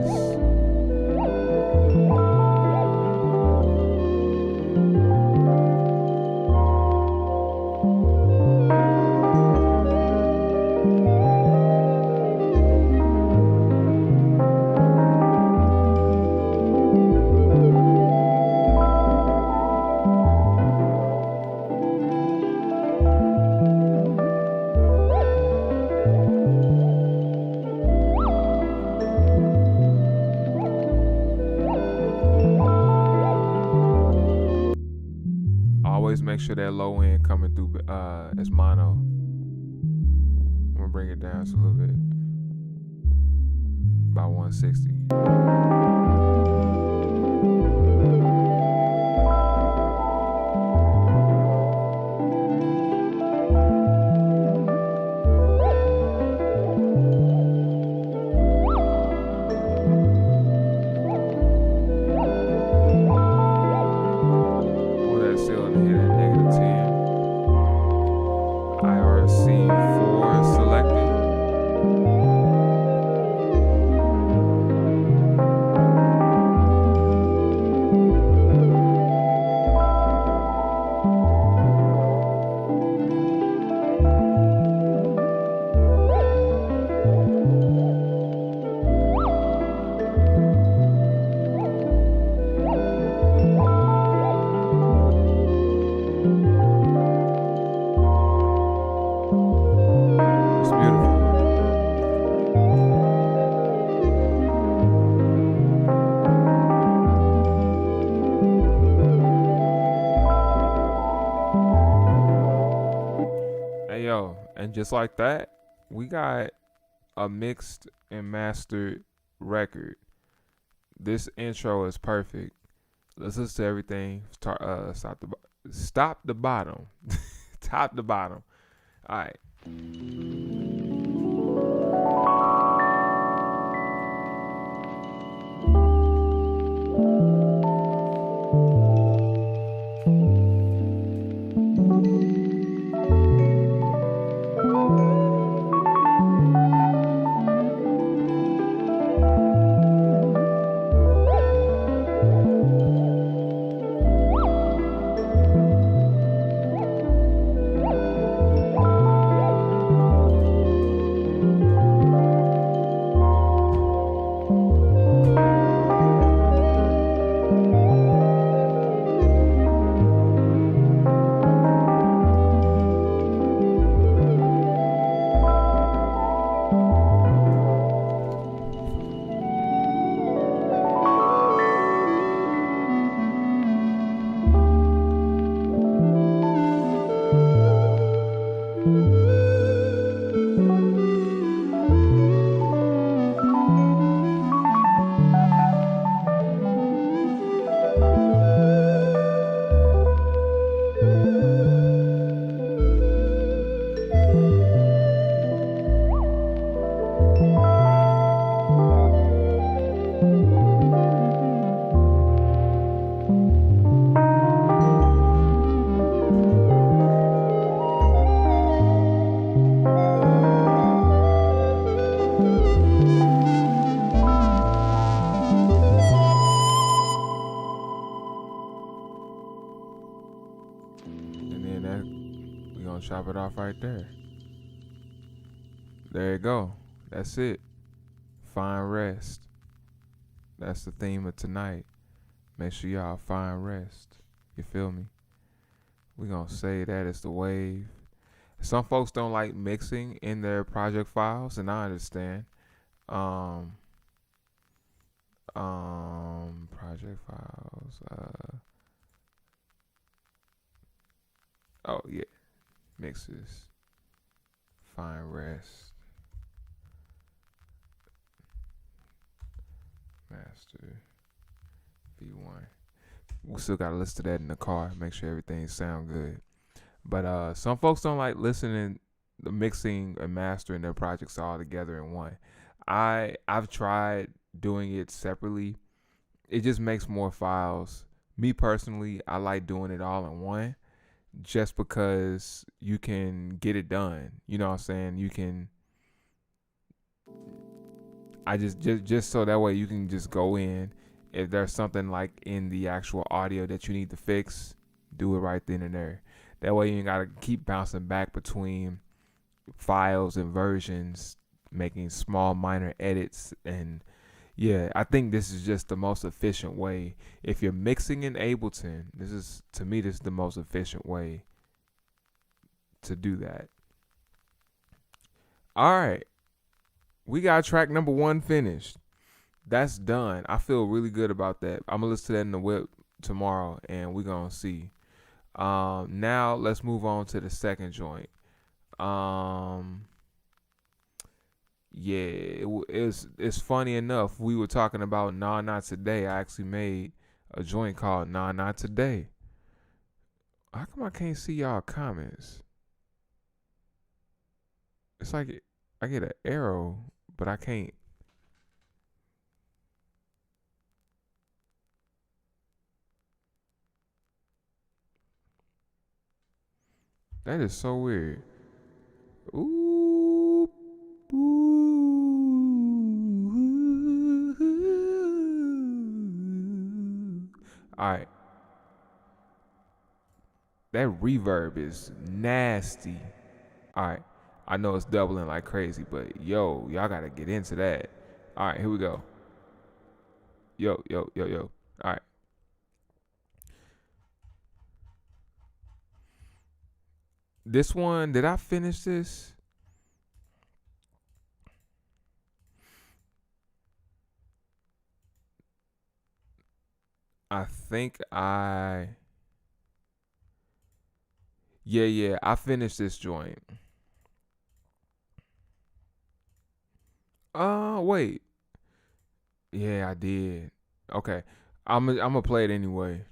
Always make sure that low end coming through as mono. I'm gonna bring it down just a little bit, about 160. And just like that, we got a mixed and mastered record. This intro is perfect. Let's listen to everything. Stop the bottom. Top to bottom. All right. Chop it off right there. There you go. That's it. Find rest. That's the theme of tonight. Make sure y'all find rest. You feel me? We're going to say that is the wave. Some folks don't like mixing in their project files, and I understand. Project files. Oh yeah, mixes. Fine rest. Master. V1. We still gotta listen to that in the car. Make sure everything sound good. But some folks don't like listening, the mixing and mastering their projects all together in one. I've tried doing it separately. It just makes more files. Me personally, I like doing it all in one, just because you can get it done. You know what I'm saying? You can. I just so that way you can just go in. If there's something like in the actual audio that you need to fix, do it right then and there. That way you ain't gotta keep bouncing back between files and versions, making small minor edits. And yeah, I think this is just the most efficient way. If you're mixing in Ableton, this is the most efficient way to do that. All right, we got track number 1 finished. That's done. I feel really good about that. I'm gonna listen to that in the whip tomorrow, and we're gonna see. Now let's move on to the second joint. Yeah, it's funny enough. We were talking about Nah Not Today. I actually made a joint called Nah Not Today. How come I can't see y'all comments? It's like I get an arrow, but I can't. That is so weird. Ooh, ooh. All right. That reverb is nasty. All right. I know it's doubling like crazy, but y'all gotta get into that. All right, here we go. Yo. All right. This one, did I finish this? I think Yeah, I finished this joint. Wait. Yeah, I did. Okay. I'm gonna play it anyway.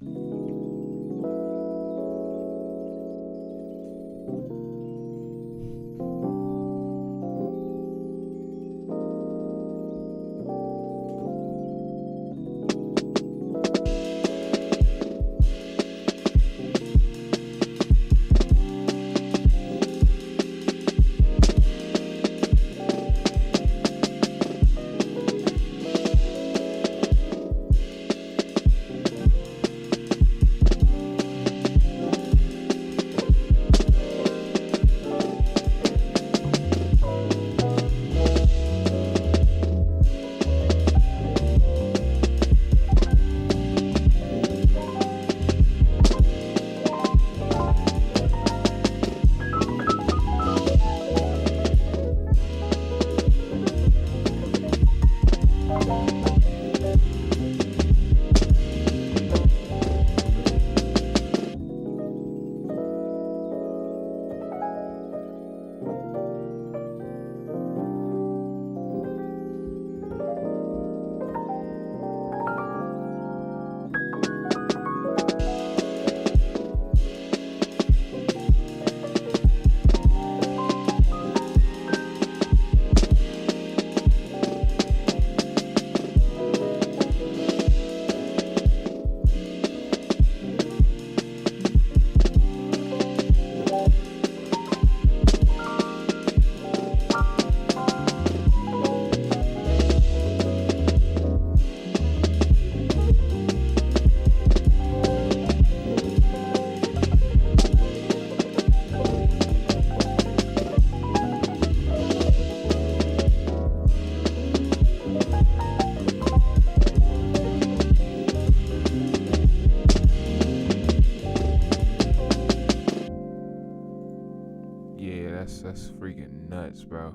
That's freaking nuts, bro.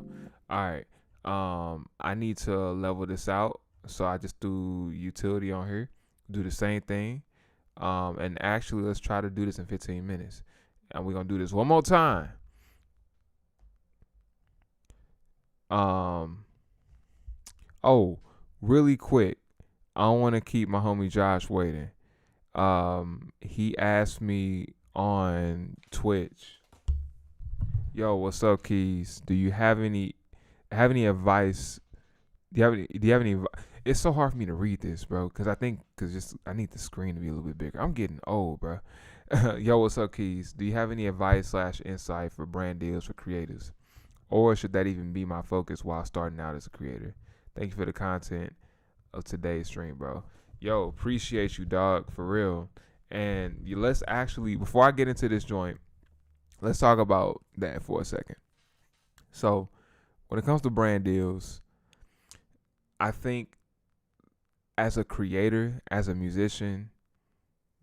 All right. I need to level this out. So I just do utility on here. Do the same thing. And actually, let's try to do this in 15 minutes. And we're gonna do this one more time. Um. Oh, really quick. I don't want to keep my homie Josh waiting. He asked me on Twitch, "Yo, what's up, Keys? Do you have any advice? Do you have any? It's so hard for me to read this, bro, because I need the screen to be a little bit bigger. I'm getting old, bro. Yo, what's up, Keys? Do you have any advice / insight for brand deals for creators, or should that even be my focus while starting out as a creator? Thank you for the content of today's stream, bro. Yo, appreciate you, dog, for real. And let's actually, before I get into this joint, let's talk about that for a second. So, when it comes to brand deals, I think as a creator, as a musician,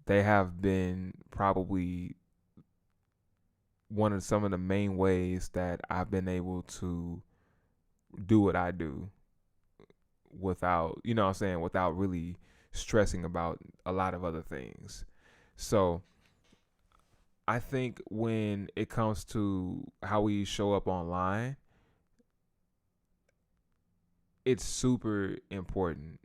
they have been probably one of some of the main ways that I've been able to do what I do without, you know what I'm saying, without really stressing about a lot of other things. So I think when it comes to how we show up online, it's super important.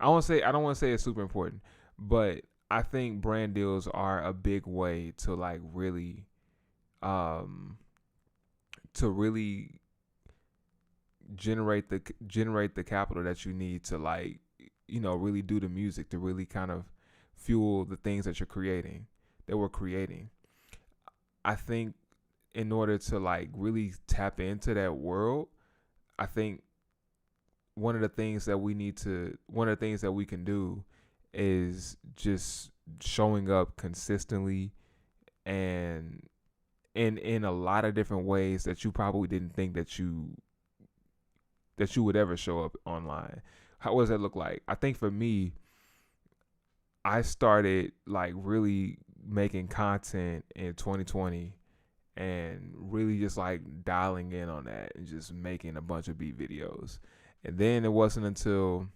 I don't want to say it's super important, but I think brand deals are a big way to like really um to really generate the capital that you need to like, you know, really do the music, to really kind of fuel the things that we're creating. I think in order to like really tap into that world, I think one of the things that we can do is just showing up consistently and in a lot of different ways that you probably didn't think that you would ever show up online. How does that look like? I think for me, I started like really making content in 2020 and really just like dialing in on that and just making a bunch of beat videos. And then it wasn't until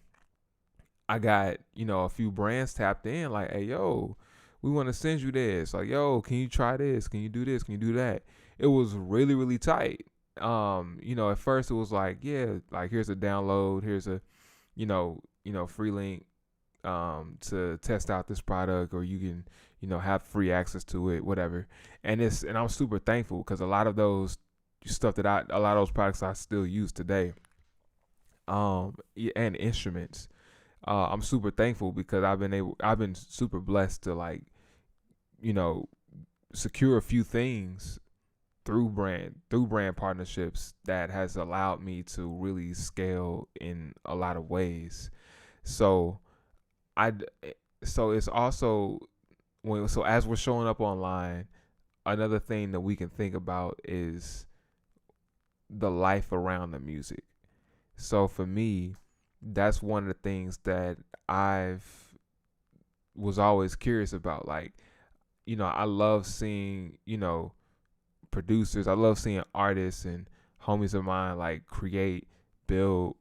I got, you know, a few brands tapped in like, hey, yo, we want to send you this. Like, yo, can you try this? Can you do this? Can you do that? It was really, really tight. You know, at first it was like, yeah, like here's a download, here's a, free link to test out this product, or you can, have free access to it, whatever. And I'm super thankful because a lot of those products I still use today. And instruments. I'm super thankful because I've been super blessed to like, secure a few things through brand partnerships that has allowed me to really scale in a lot of ways. So it's also as we're showing up online, another thing that we can think about is the life around the music. So for me, that's one of the things that I've was always curious about. Like, I love seeing, producers. I love seeing artists and homies of mine like create, build,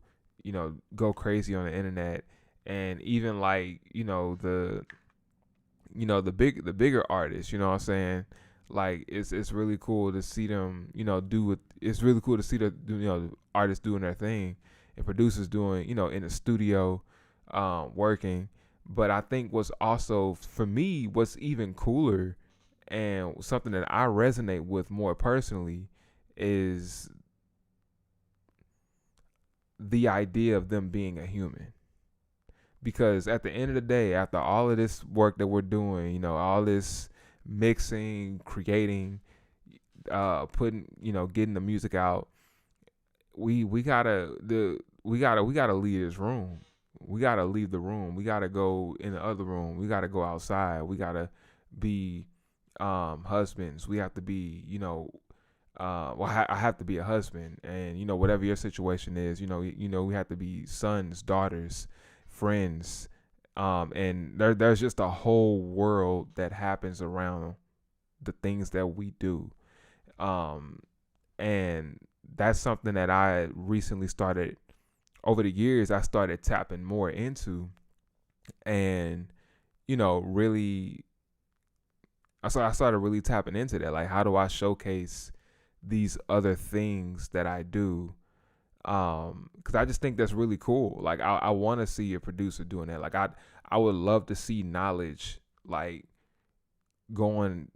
go crazy on the internet. And even like, the bigger artists, you know what I'm saying? Like it's really cool to see them, it's really cool to see the artists doing their thing and producers doing, in the studio, working. But I think what's also for me, what's even cooler and something that I resonate with more personally is the idea of them being a human. Because at the end of the day, after all of this work that we're doing, all this mixing, creating, getting the music out, we gotta leave this room. We gotta leave the room. We gotta go in the other room. We gotta go outside. We gotta be husbands. We have to be, I have to be a husband, and whatever your situation is, we have to be sons, daughters, friends, and there's just a whole world that happens around the things that we do, And that's something that I recently started, over the years, I started tapping more into. And, really, I started really tapping into that. Like, how do I showcase these other things that I do? Because I just think that's really cool. Like, I want to see a producer doing that. Like, I would love to see Knowledge, like, going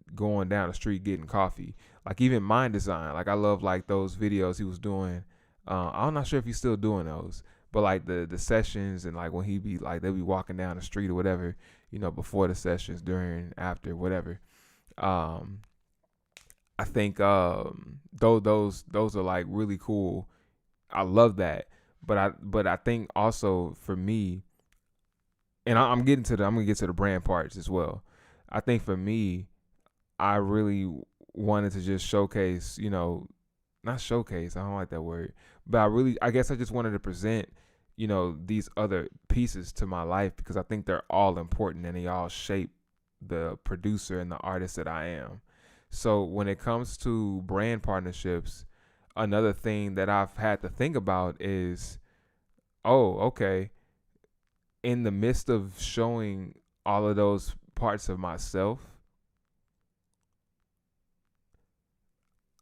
down the street getting coffee. Like, even Mind Design. Like, I love, like, those videos he was doing. I'm not sure if he's still doing those, but like the sessions, and like when he be like, they'll be walking down the street or whatever, before the sessions, during, after, whatever. Um, I think those are like really cool. I love that. But I think also for me, and I'm gonna get to the brand parts as well. I think for me, I really wanted to just showcase, not showcase, I don't like that word, but I guess I just wanted to present, these other pieces to my life, because I think they're all important and they all shape the producer and the artist that I am. So when it comes to brand partnerships, another thing that I've had to think about is, oh, okay, in the midst of showing all of those parts of myself,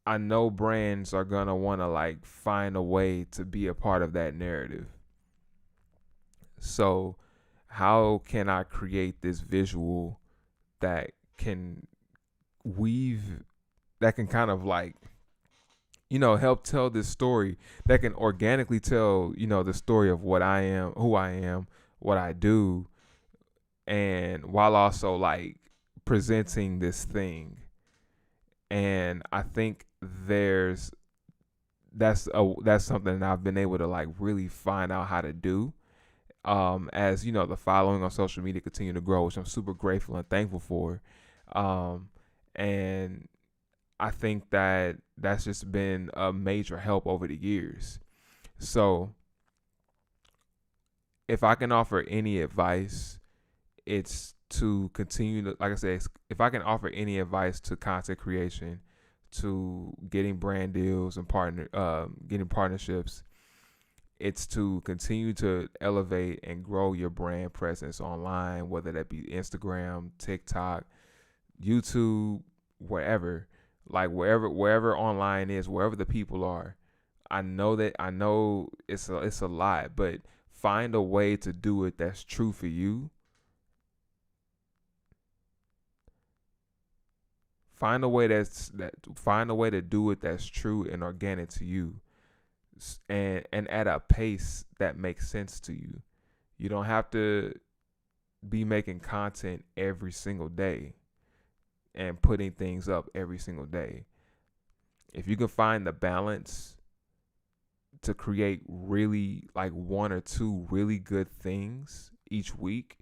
I know brands are gonna want to like find a way to be a part of that narrative. So, how can I create this visual that can weave, that can kind of like, help tell this story, that can organically tell, the story of what I am, who I am, what I do, and while also like presenting this thing. And I think that's something that I've been able to like really find out how to do. As the following on social media continue to grow, which I'm super grateful and thankful for. And I think that that's just been a major help over the years. So if I can offer any advice, it's to continue to, like I said, if I can offer any advice to content creation, to getting brand deals and getting partnerships, it's to continue to elevate and grow your brand presence online, whether that be Instagram, TikTok, YouTube, wherever, like wherever online is, wherever the people are. I know it's a lot, but find a way to do it that's true for you. Find a way to do it that's true and organic to you, and at a pace that makes sense to you. You don't have to be making content every single day and putting things up every single day. If you can find the balance to create really like one or two really good things each week,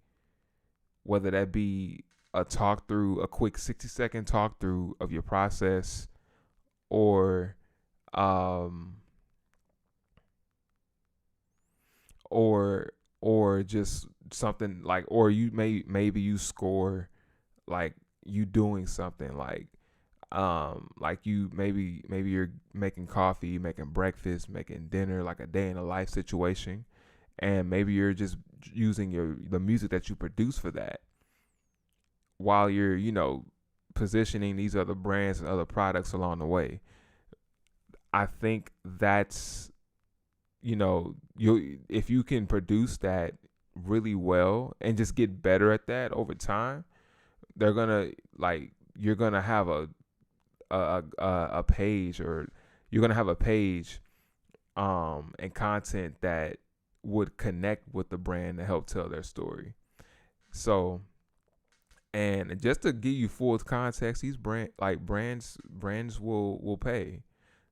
whether that be a quick 60-second talk through of your process, or or just something like, or maybe you score like you doing something like you maybe you're making coffee, making breakfast, making dinner, like a day in a life situation, and maybe you're just using the music that you produce for that, while you're positioning these other brands and other products along the way. I think that's, if you can produce that really well and just get better at that over time, they're gonna like you're gonna have a page, or you're gonna have a page and content that would connect with the brand to help tell their story. So, and just to give you full context, these brands will pay.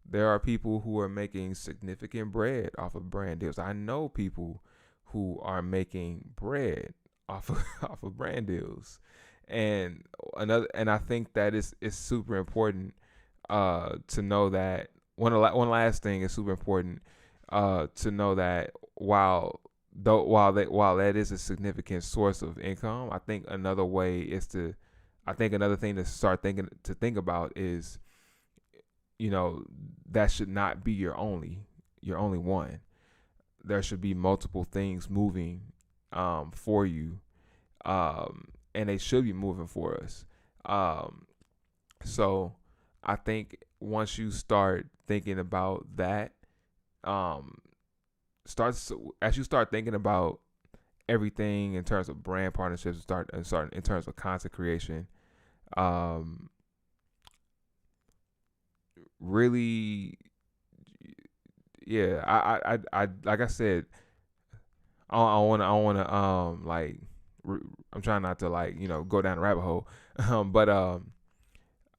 There are people who are making significant bread off of brand deals. I know people who are making bread off of off of brand deals. And I think that is super important to know that one last thing is super important to know that while that is a significant source of income, I think another thing to think about is you know, that should not be your only one. There should be multiple things moving for you, and they should be moving for us. So I think once you start thinking about that, um, as you start thinking about everything in terms of brand partnerships, start in terms of content creation, um, really, yeah, I like I said, like, I'm trying not to, like, go down the rabbit hole, but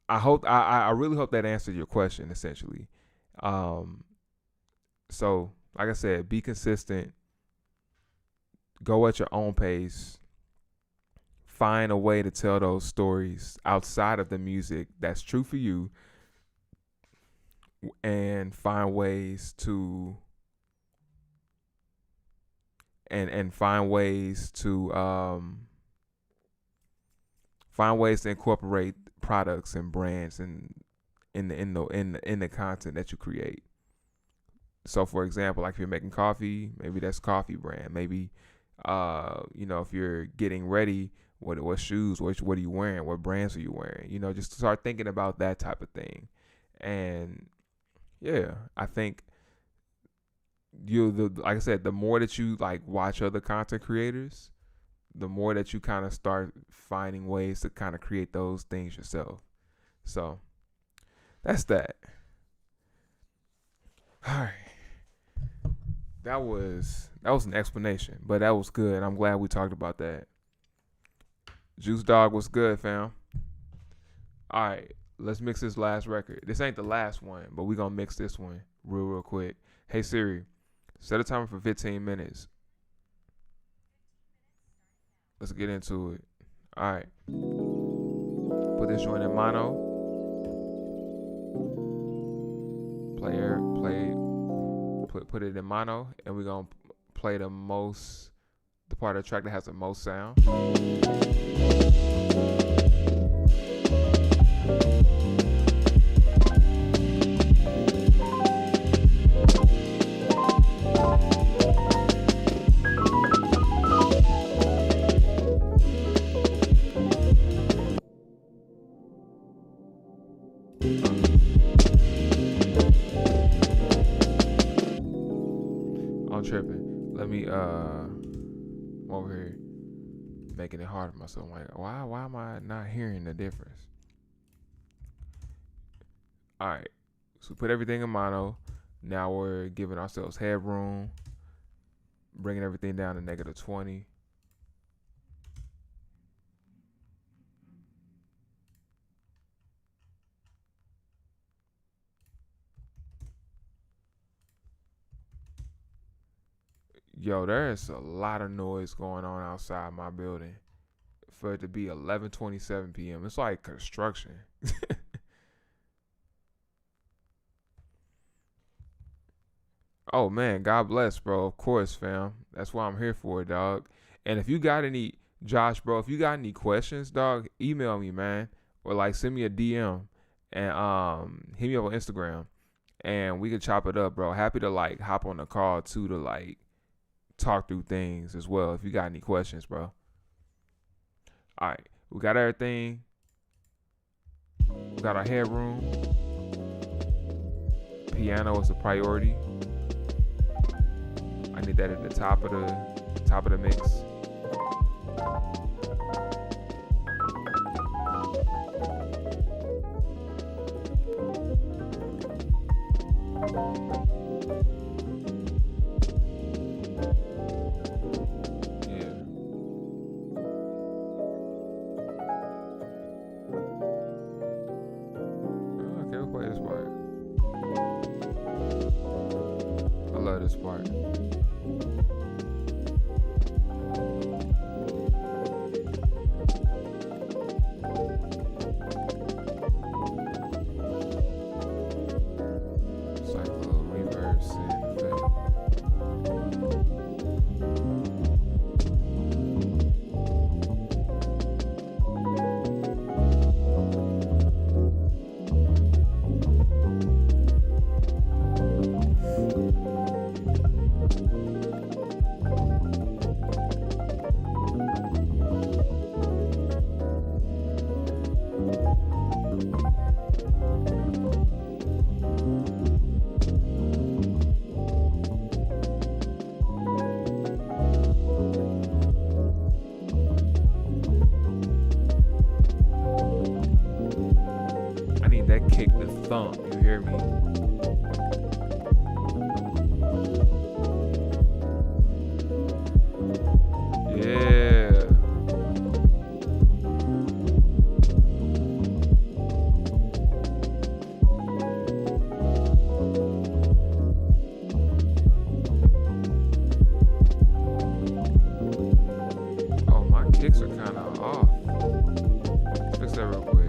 I really hope that answered your question essentially. Um, so like I said, be consistent, go at your own pace, find a way to tell those stories outside of the music that's true for you, and find ways to find ways to incorporate products and brands in the content that you create. So for example, like if you're making coffee, maybe that's coffee brand. Maybe if you're getting ready, what shoes, what are you wearing? What brands are you wearing? Just start thinking about that type of thing. And yeah, I think like I said, the more that you like watch other content creators, the more that you kind of start finding ways to kind of create those things yourself. So that's that. All right. That was an explanation, but that was good. I'm glad we talked about that. Juice Dog was good, fam. All right, let's mix this last record. This ain't the last one, but we gonna mix this one real quick. Hey Siri, set a timer for 15 minutes. Let's get into it. All right. Put this joint in mono. Put it in mono, and we're gonna play the part of the track that has the most sound. I'm tripping. Let me I'm over here making it hard for myself. I'm like, why am I not hearing the difference? All right, so we put everything in mono. Now we're giving ourselves headroom, bringing everything down to -20. Yo, there is a lot of noise going on outside my building for it to be 11:27 p.m. It's like construction. Oh man, God bless, bro. Of course, fam. That's what I'm here for, dog. And if you got any, Josh, bro, if you got any questions, dog, email me, man, or like send me a DM and hit me up on Instagram, and we can chop it up, bro. Happy to like hop on the call too to like talk through things as well if you got any questions, bro. All right, we got everything. We got our headroom. Piano is a priority. I need that at the top of the mix. This part. It's like a little reverb synth effect. thump. You hear me? Yeah. Oh, my kicks are kind of off. Fix that real quick.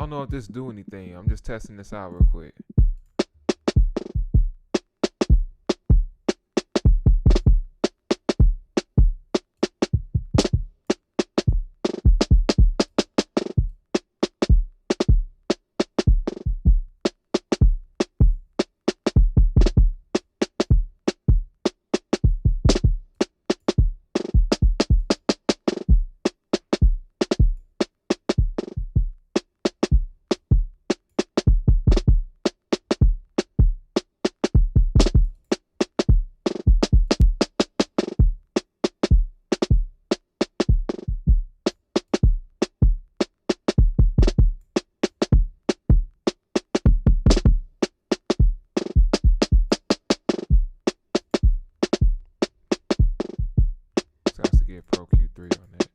don't know if this do anything. I'm just testing this out real quick. So I have to get Pro Q3 on that.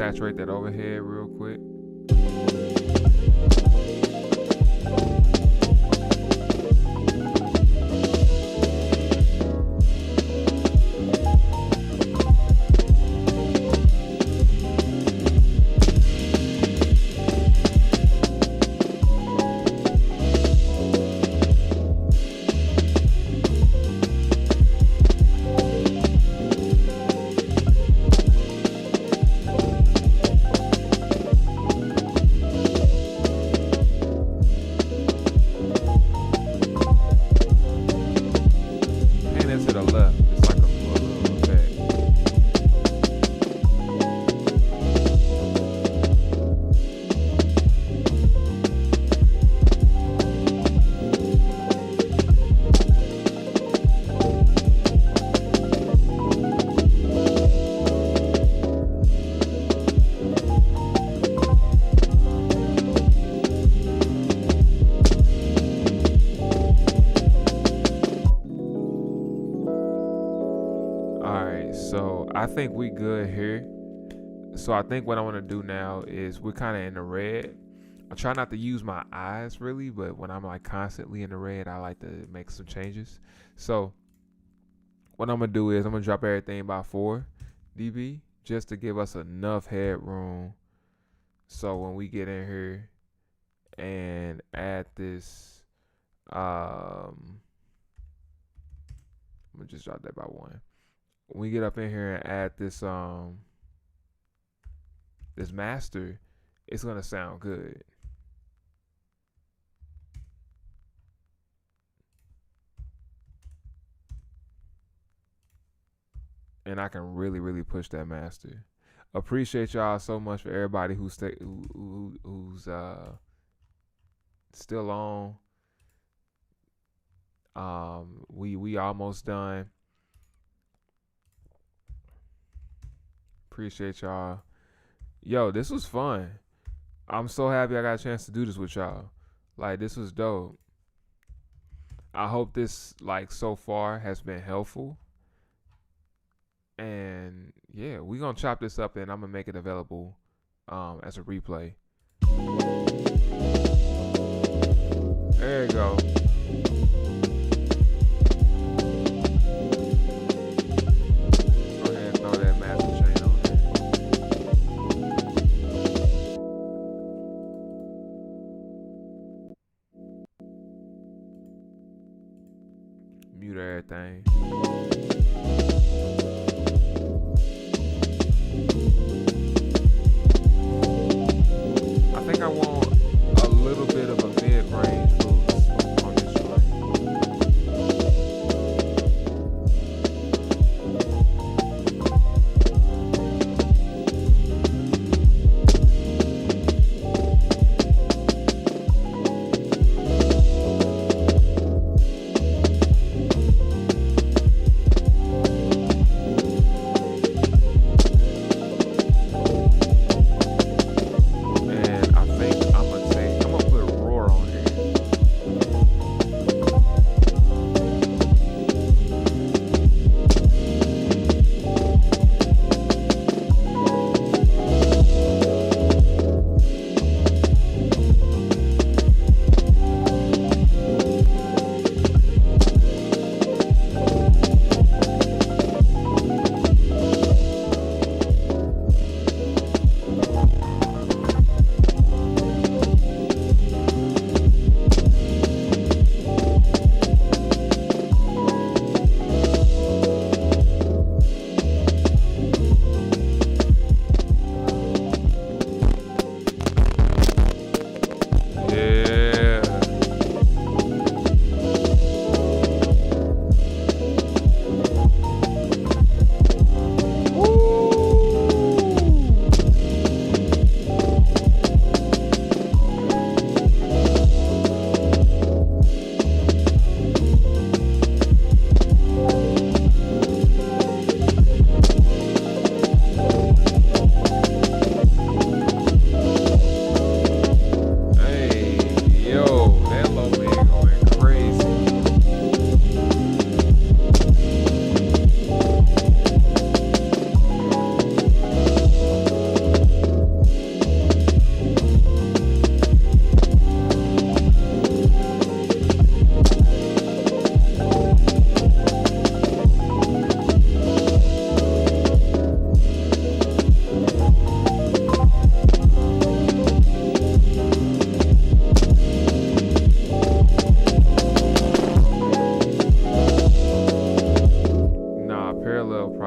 Saturate that overhead real quick. I think we good here. So I think what I want to do now is we're kind of in the red. I try not to use my eyes really, but when I'm like constantly in the red, I like to make some changes. So what I'm gonna do is I'm gonna drop everything by 4 dB just to give us enough headroom. So when we get in here and add this, I'm gonna just drop that by 1. When we get up in here and add this this master, it's gonna sound good. And I can really push that master. Appreciate y'all so much for everybody who's still on. We almost done. Appreciate y'all. Yo, this was fun. I'm so happy I got a chance to do this with y'all. Like, this was dope. I hope this, like, so far has been helpful. And yeah, we're gonna chop this up and I'm gonna make it available as a replay. There you go. Go ahead and throw that master chain on there. Mute everything. I want a little bit of a mid-range boost on this joint.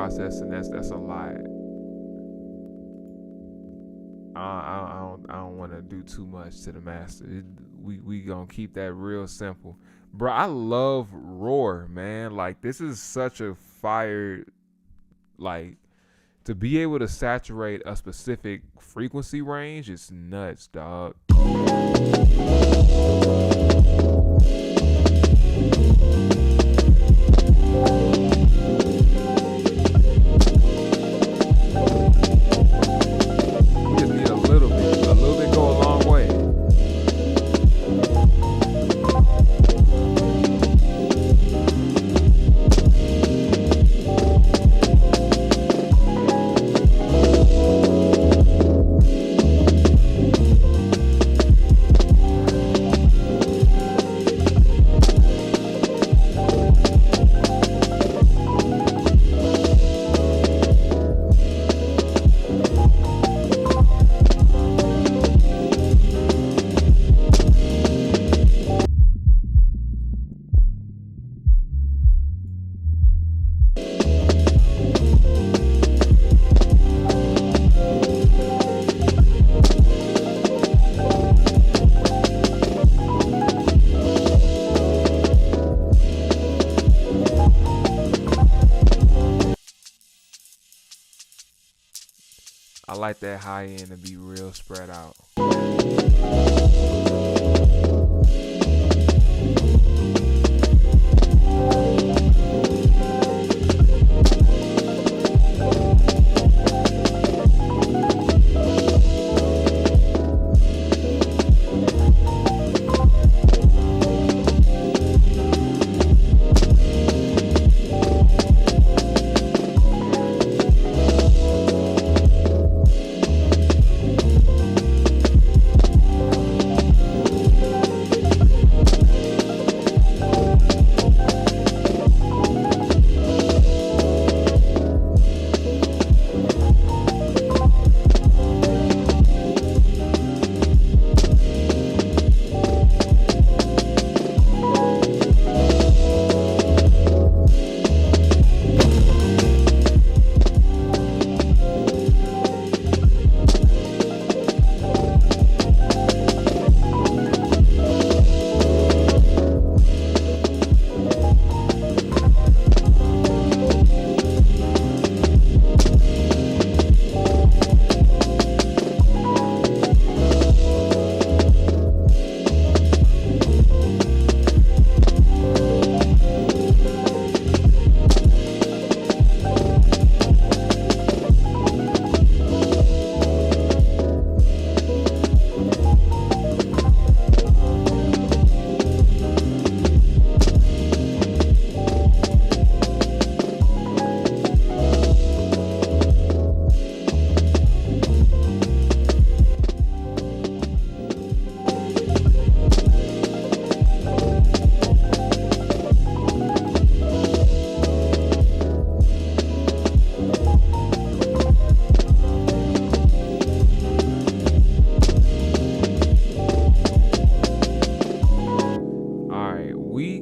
processing, that's a lot. I don't want to do too much to the master. We gonna keep that real simple, bro. I love Roar, man. Like, this is such a fire, like, to be able to saturate a specific frequency range is nuts, dog. We just need a little bit go a long way. I like that high end to be real spread out.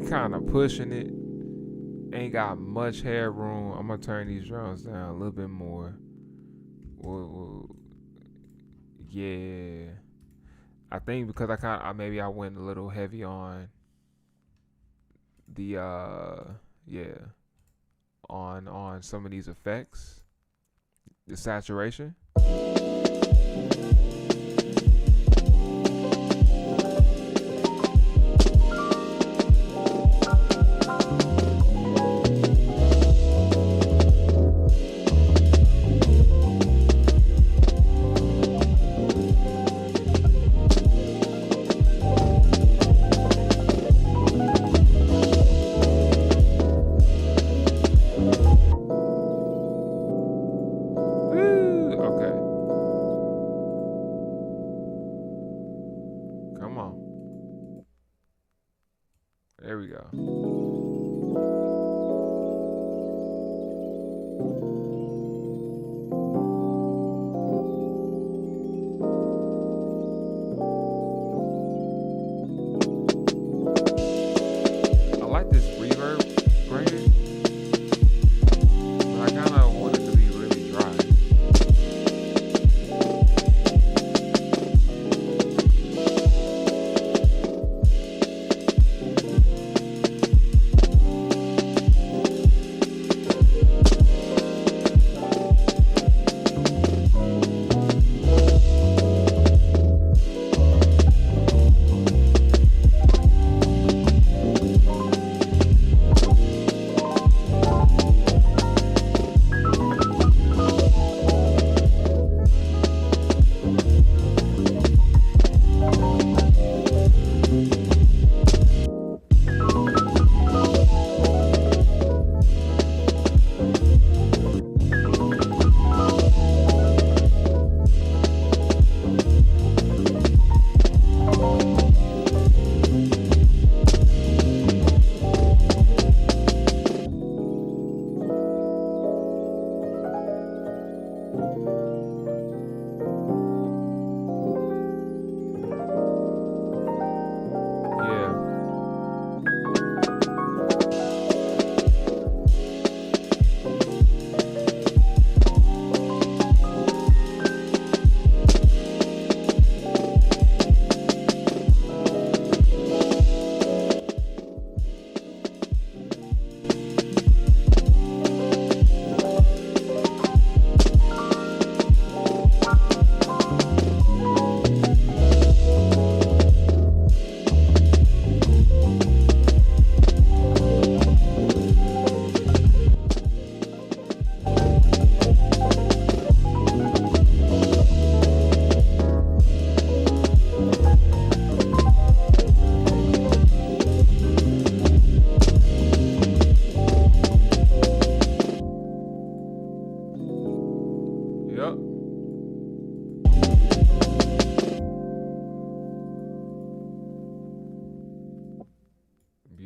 Kind of pushing it. Ain't got much hair room. I'm gonna turn these drums down a little bit more. Yeah, I think because maybe I went a little heavy on the on some of these effects, the saturation. There we go. I like this reverb right here, but I kind of want it to be really dry.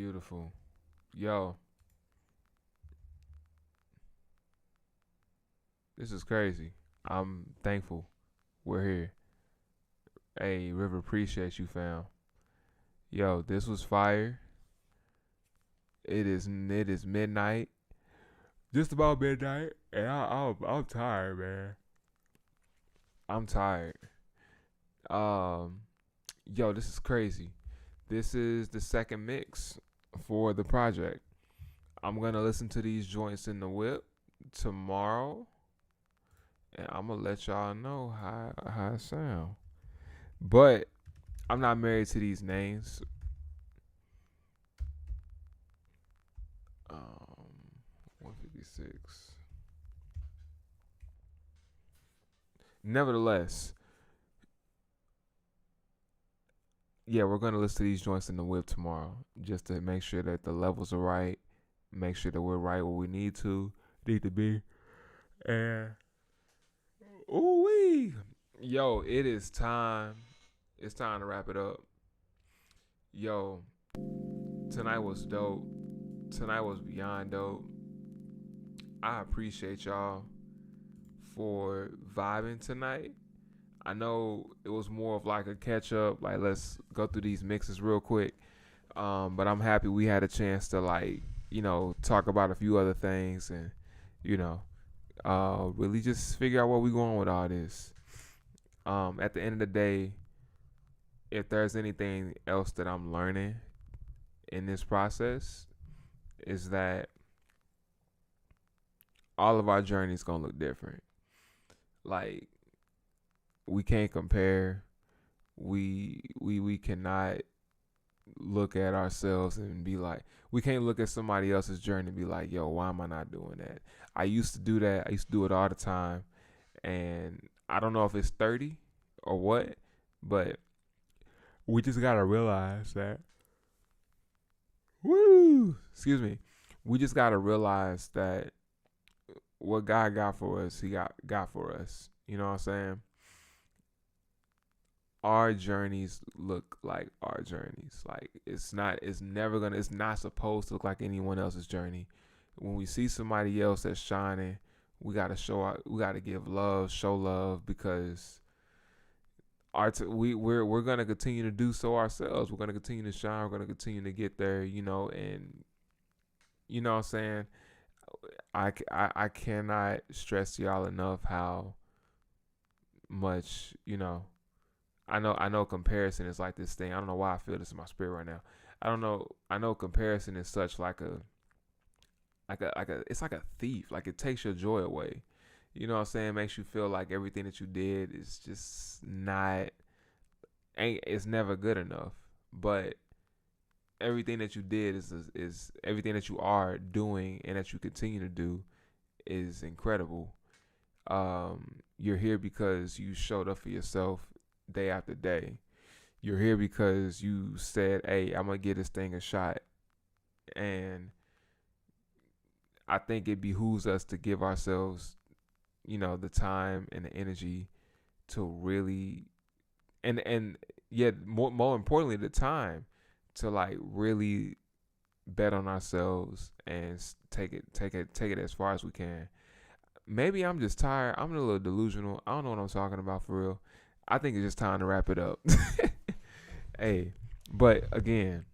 Beautiful. Yo, this is crazy. I'm thankful we're here. Hey, River, appreciate you, fam. Yo, this was fire. It is midnight, just about midnight, and I'm tired, man. I'm tired. Um, yo, this is crazy. This is the second mix for the project. I'm gonna listen to these joints in the whip tomorrow, and I'm gonna let y'all know how it sound. But I'm not married to these names. Um, 156. Nevertheless, yeah, we're gonna listen to these joints in the whip tomorrow, just to make sure that the levels are right, make sure that we're right where we need to be, and ooh wee, yo, it is time. It's time to wrap it up. Yo, tonight was dope. Tonight was beyond dope. I appreciate y'all for vibing tonight. I know it was more of like a catch up, like let's go through these mixes real quick. But I'm happy we had a chance to like, talk about a few other things and, you know, really just figure out where we going with all this. At the end of the day, if there's anything else that I'm learning in this process, is that all of our journeys gonna look different. Like we can't compare. We cannot look at ourselves and be like, we can't look at somebody else's journey and be like, yo, why am I not doing that? I used to do that. I used to do it all the time. And I don't know if it's 30 or what, but we just got to realize that, excuse me. We just got to realize that what God got for us, he got for us. You know what I'm saying? Our journeys look like our journeys. Like it's not supposed to look like anyone else's journey. When we see somebody else that's shining, we gotta give love, show love, because we're gonna continue to do so ourselves. We're gonna continue to shine. We're gonna continue to get there, and you know what I'm saying. I cannot stress to y'all enough how much I know comparison is like this thing. I don't know why I feel this in my spirit right now. I don't know. I know comparison is such like a it's like a thief. Like it takes your joy away. You know what I'm saying? It makes you feel like everything that you did is just it's never good enough. But everything that you did is everything that you are doing and that you continue to do is incredible. You're here because you showed up for yourself day after day. You're here because you said, hey, I'm going to give this thing a shot. And I think it behooves us to give ourselves, the time and the energy to really, and yet more importantly, the time to like really bet on ourselves and take it as far as we can. Maybe I'm just tired. I'm a little delusional. I don't know what I'm talking about for real. I think it's just time to wrap it up. Hey, but again,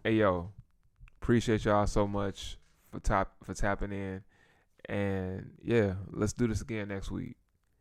hey yo, appreciate y'all so much for tapping in, and yeah, let's do this again next week.